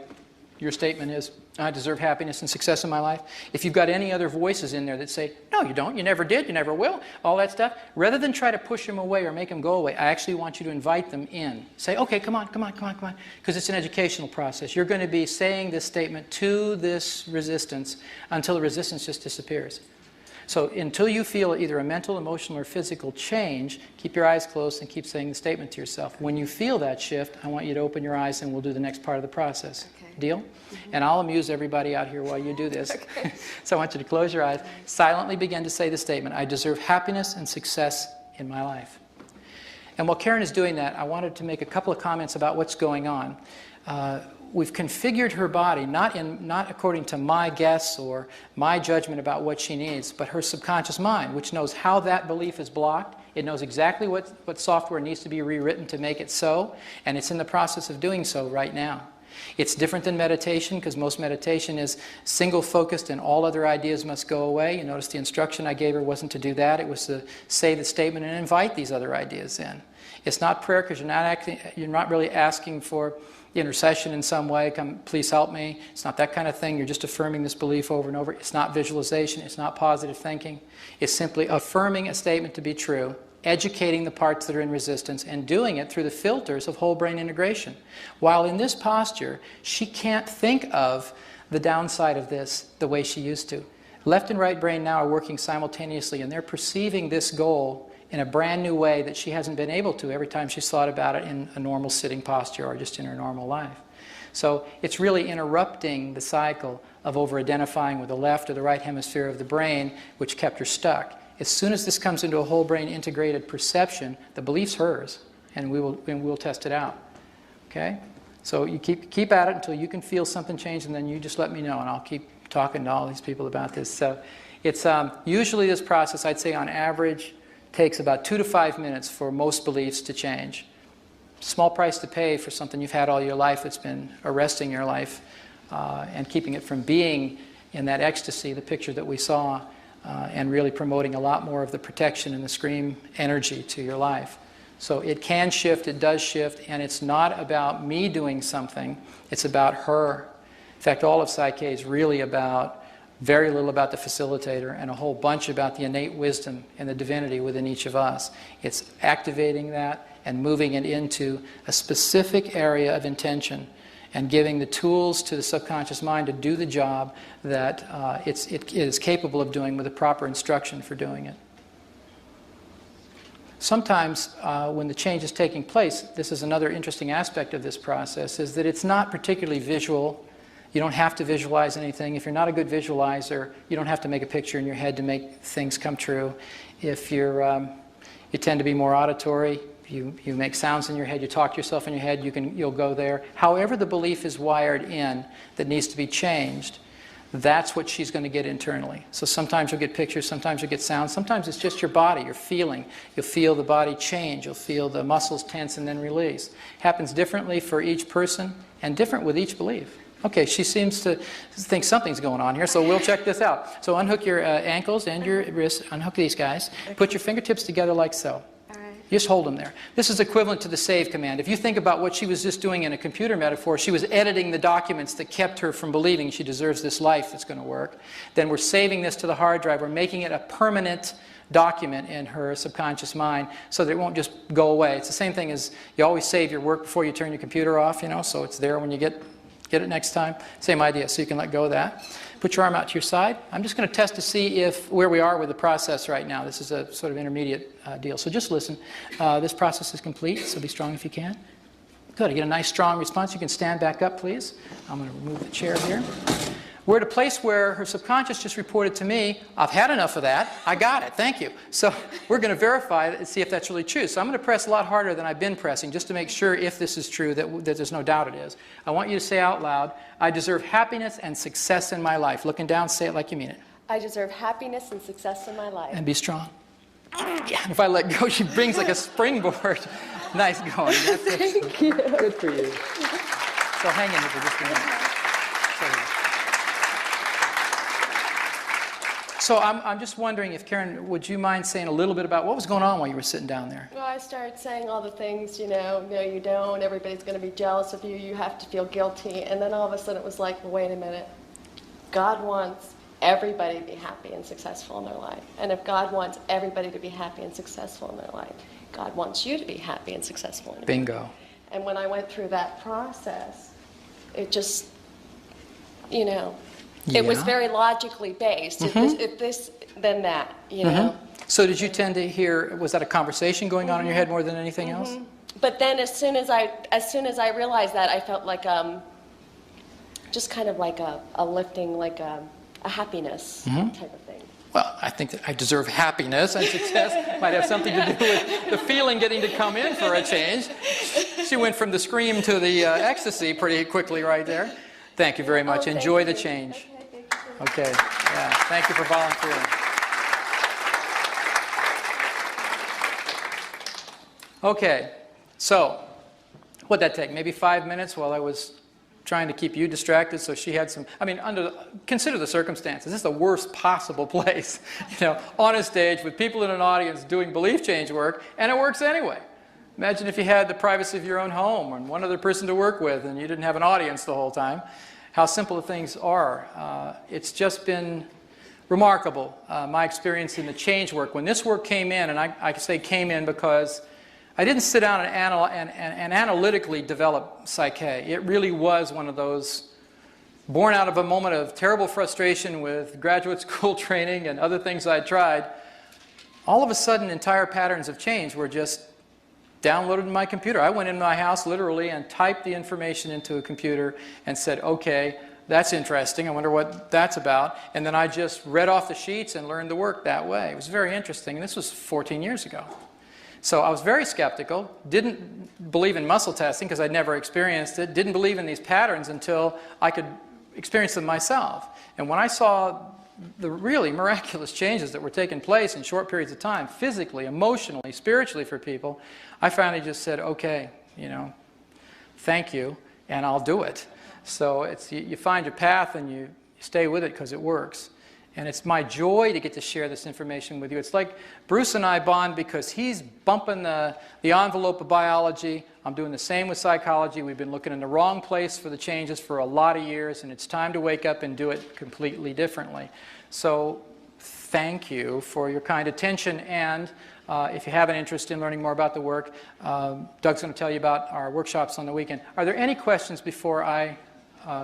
[SPEAKER 1] your statement is, I deserve happiness and success in my life. If you've got any other voices in there that say, no, you don't, you never did, you never will, all that stuff, rather than try to push them away or make them go away, I actually want you to invite them in. Say, okay, come on, because it's an educational process. You're going to be saying this statement to this resistance until the resistance just disappears. So until you feel either a mental, emotional, or physical change, keep your eyes closed and keep saying the statement to yourself. When you feel that shift, I want you to open your eyes and we'll do the next part of the process.
[SPEAKER 2] Okay.
[SPEAKER 1] Deal? Mm-hmm. And I'll amuse everybody out here while you do this. Okay. So I want you to close your eyes, silently begin to say the statement, I deserve happiness and success in my life. And while Karen is doing that, I wanted to make a couple of comments about what's going on. we've configured her body, not according to my guess or my judgment about what she needs, but her subconscious mind, which knows how that belief is blocked. It knows exactly what software needs to be rewritten to make it so, and it's in the process of doing so right now. It's different than meditation, because most meditation is single-focused and all other ideas must go away. You notice the instruction I gave her wasn't to do that. It was to say the statement and invite these other ideas in. It's not prayer, because you're not really asking for intercession in some way. Come, please help me. It's not that kind of thing. You're just affirming this belief over and over. It's not visualization. It's not positive thinking. It's simply affirming a statement to be true, educating the parts that are in resistance, and doing it through the filters of whole brain integration. While in this posture, she can't think of the downside of this the way she used to. Left and right brain now are working simultaneously, and they're perceiving this goal in a brand new way that she hasn't been able to every time she's thought about it in a normal sitting posture or just in her normal life. So it's really interrupting the cycle of over-identifying with the left or the right hemisphere of the brain, which kept her stuck. As soon as this comes into a whole brain integrated perception, the belief's hers, and we'll test it out. Okay? So you keep at it until you can feel something change, and then you just let me know, and I'll keep talking to all these people about this. So it's usually this process, I'd say on average, takes about 2 to 5 minutes for most beliefs to change. Small price to pay for something you've had all your life that's been arresting your life and keeping it from being in that ecstasy, the picture that we saw, and really promoting a lot more of the protection and the scream energy to your life. So it can shift, it does shift, and it's not about me doing something, it's about her. In fact, all of Psyche is really about very little about the facilitator and a whole bunch about the innate wisdom and the divinity within each of us. It's activating that and moving it into a specific area of intention and giving the tools to the subconscious mind to do the job that it is capable of doing with the proper instruction for doing it. Sometimes when the change is taking place, this is another interesting aspect of this process, is that it's not particularly visual. You don't have to visualize anything. If you're not a good visualizer, you don't have to make a picture in your head to make things come true. If you tend to be more auditory, you make sounds in your head, you talk to yourself in your head, you'll go there. However the belief is wired in that needs to be changed, that's what she's going to get internally. So sometimes you'll get pictures, sometimes you'll get sounds, sometimes it's just your body, your feeling. You'll feel the body change, you'll feel the muscles tense and then release. Happens differently for each person and different with each belief. Okay, she seems to think something's going on here, so we'll check this out. So unhook your ankles and your wrists, unhook these guys. Okay. Put your fingertips together like so.
[SPEAKER 2] All right.
[SPEAKER 1] Just hold them there. This is equivalent to the save command. If you think about what she was just doing in a computer metaphor, she was editing the documents that kept her from believing she deserves this life that's going to work. Then we're saving this to the hard drive. We're making it a permanent document in her subconscious mind so that it won't just go away. It's the same thing as you always save your work before you turn your computer off, so it's there when you get it next time. Same idea, so you can let go of that. Put your arm out to your side. I'm just going to test to see where we are with the process right now. This is a sort of intermediate deal. So just listen. This process is complete, so be strong if you can. Good. I get a nice strong response. You can stand back up, please. I'm going to remove the chair here. We're at a place where her subconscious just reported to me, I've had enough of that. I got it. Thank you. So we're going to verify it and see if that's really true. So I'm going to press a lot harder than I've been pressing just to make sure if this is true, that there's no doubt it is. I want you to say out loud, I deserve happiness and success in my life. Looking down, say it like you mean it.
[SPEAKER 2] I deserve happiness and success in my life.
[SPEAKER 1] And be strong. Yeah, and if I let go, she brings like a springboard. Nice going.
[SPEAKER 2] Thank you.
[SPEAKER 1] Good for you. So hang in there for just a minute. So I'm just wondering if, Karen, would you mind saying a little bit about what was going on while you were sitting down there?
[SPEAKER 2] Well, I started saying all the things, no, you don't, everybody's going to be jealous of you, you have to feel guilty. And then all of a sudden it was like, well, wait a minute. God wants everybody to be happy and successful in their life. And if God wants everybody to be happy and successful in their life, God wants you to be happy and successful in your life.
[SPEAKER 1] Bingo.
[SPEAKER 2] And when I went through that process, it just, it was very logically based.
[SPEAKER 1] Mm-hmm.
[SPEAKER 2] If this, then that, know.
[SPEAKER 1] So did you tend to hear, was that a conversation going on in your head more than anything else?
[SPEAKER 2] But then as soon as I realized that, I felt like just kind of like a lifting, like a happiness type of thing.
[SPEAKER 1] Well, I think that I deserve happiness and success. Might have something to do with the feeling getting to come in for a change. She went from the scream to the ecstasy pretty quickly right there. Thank you very much.
[SPEAKER 2] Oh, thank
[SPEAKER 1] Enjoy the
[SPEAKER 2] you.
[SPEAKER 1] change.
[SPEAKER 2] Okay, thank you.
[SPEAKER 1] Okay. Yeah. Thank you for volunteering. Okay. So, what'd that take? Maybe 5 minutes while I was trying to keep you distracted, so she had some, I mean, consider the circumstances. This is the worst possible place, on a stage with people in an audience doing belief change work, and it works anyway. Imagine if you had the privacy of your own home and one other person to work with, and you didn't have an audience the whole time. How simple the things are. It's just been remarkable, my experience in the change work. When this work came in, and I say came in because I didn't sit down and analytically develop Psyche. It really was one of those born out of a moment of terrible frustration with graduate school training and other things I'd tried. All of a sudden, entire patterns of change were just downloaded in my computer. I went in my house literally and typed the information into a computer and said, okay, that's interesting. I wonder what that's about. And then I just read off the sheets and learned to work that way. It was very interesting. And this was 14 years ago. So I was very skeptical, didn't believe in muscle testing because I'd never experienced it, didn't believe in these patterns until I could experience them myself. And when I saw the really miraculous changes that were taking place in short periods of time, physically, emotionally, spiritually for people, I finally just said, okay, thank you, and I'll do it. So it's, you find your path and you stay with it because it works. And it's my joy to get to share this information with you. It's like Bruce and I bond because he's bumping the envelope of biology. I'm doing the same with psychology. We've been looking in the wrong place for the changes for a lot of years, and it's time to wake up and do it completely differently. So thank you for your kind attention, and if you have an interest in learning more about the work, Doug's going to tell you about our workshops on the weekend. Are there any questions before I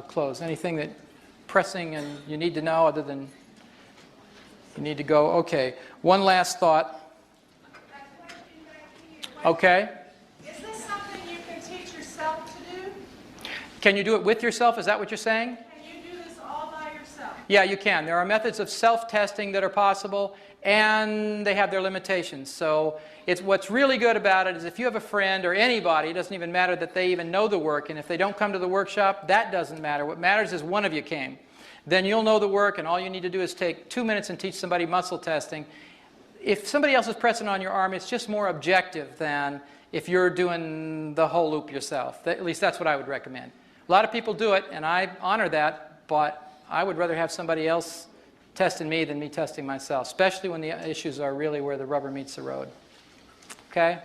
[SPEAKER 1] close? Anything that pressing and you need to know other than you need to go? Okay. One last thought. Okay.
[SPEAKER 4] Is this something you can teach yourself to do?
[SPEAKER 1] Can you do it with yourself? Is that what you're saying?
[SPEAKER 4] Can you do this all by yourself?
[SPEAKER 1] Yeah, you can. There are methods of self-testing that are possible, and they have their limitations. So what's really good about it is if you have a friend or anybody, it doesn't even matter that they even know the work, and if they don't come to the workshop, that doesn't matter. What matters is one of you came. Then you'll know the work, and all you need to do is take 2 minutes and teach somebody muscle testing. If somebody else is pressing on your arm, it's just more objective than if you're doing the whole loop yourself. At least that's what I would recommend. A lot of people do it, and I honor that, but I would rather have somebody else testing me than me testing myself, especially when the issues are really where the rubber meets the road. Okay?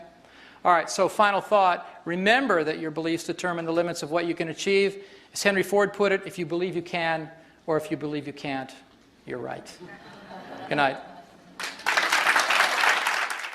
[SPEAKER 1] All right, so final thought. Remember that your beliefs determine the limits of what you can achieve. As Henry Ford put it, if you believe you can, or if you believe you can't, you're right. Good night.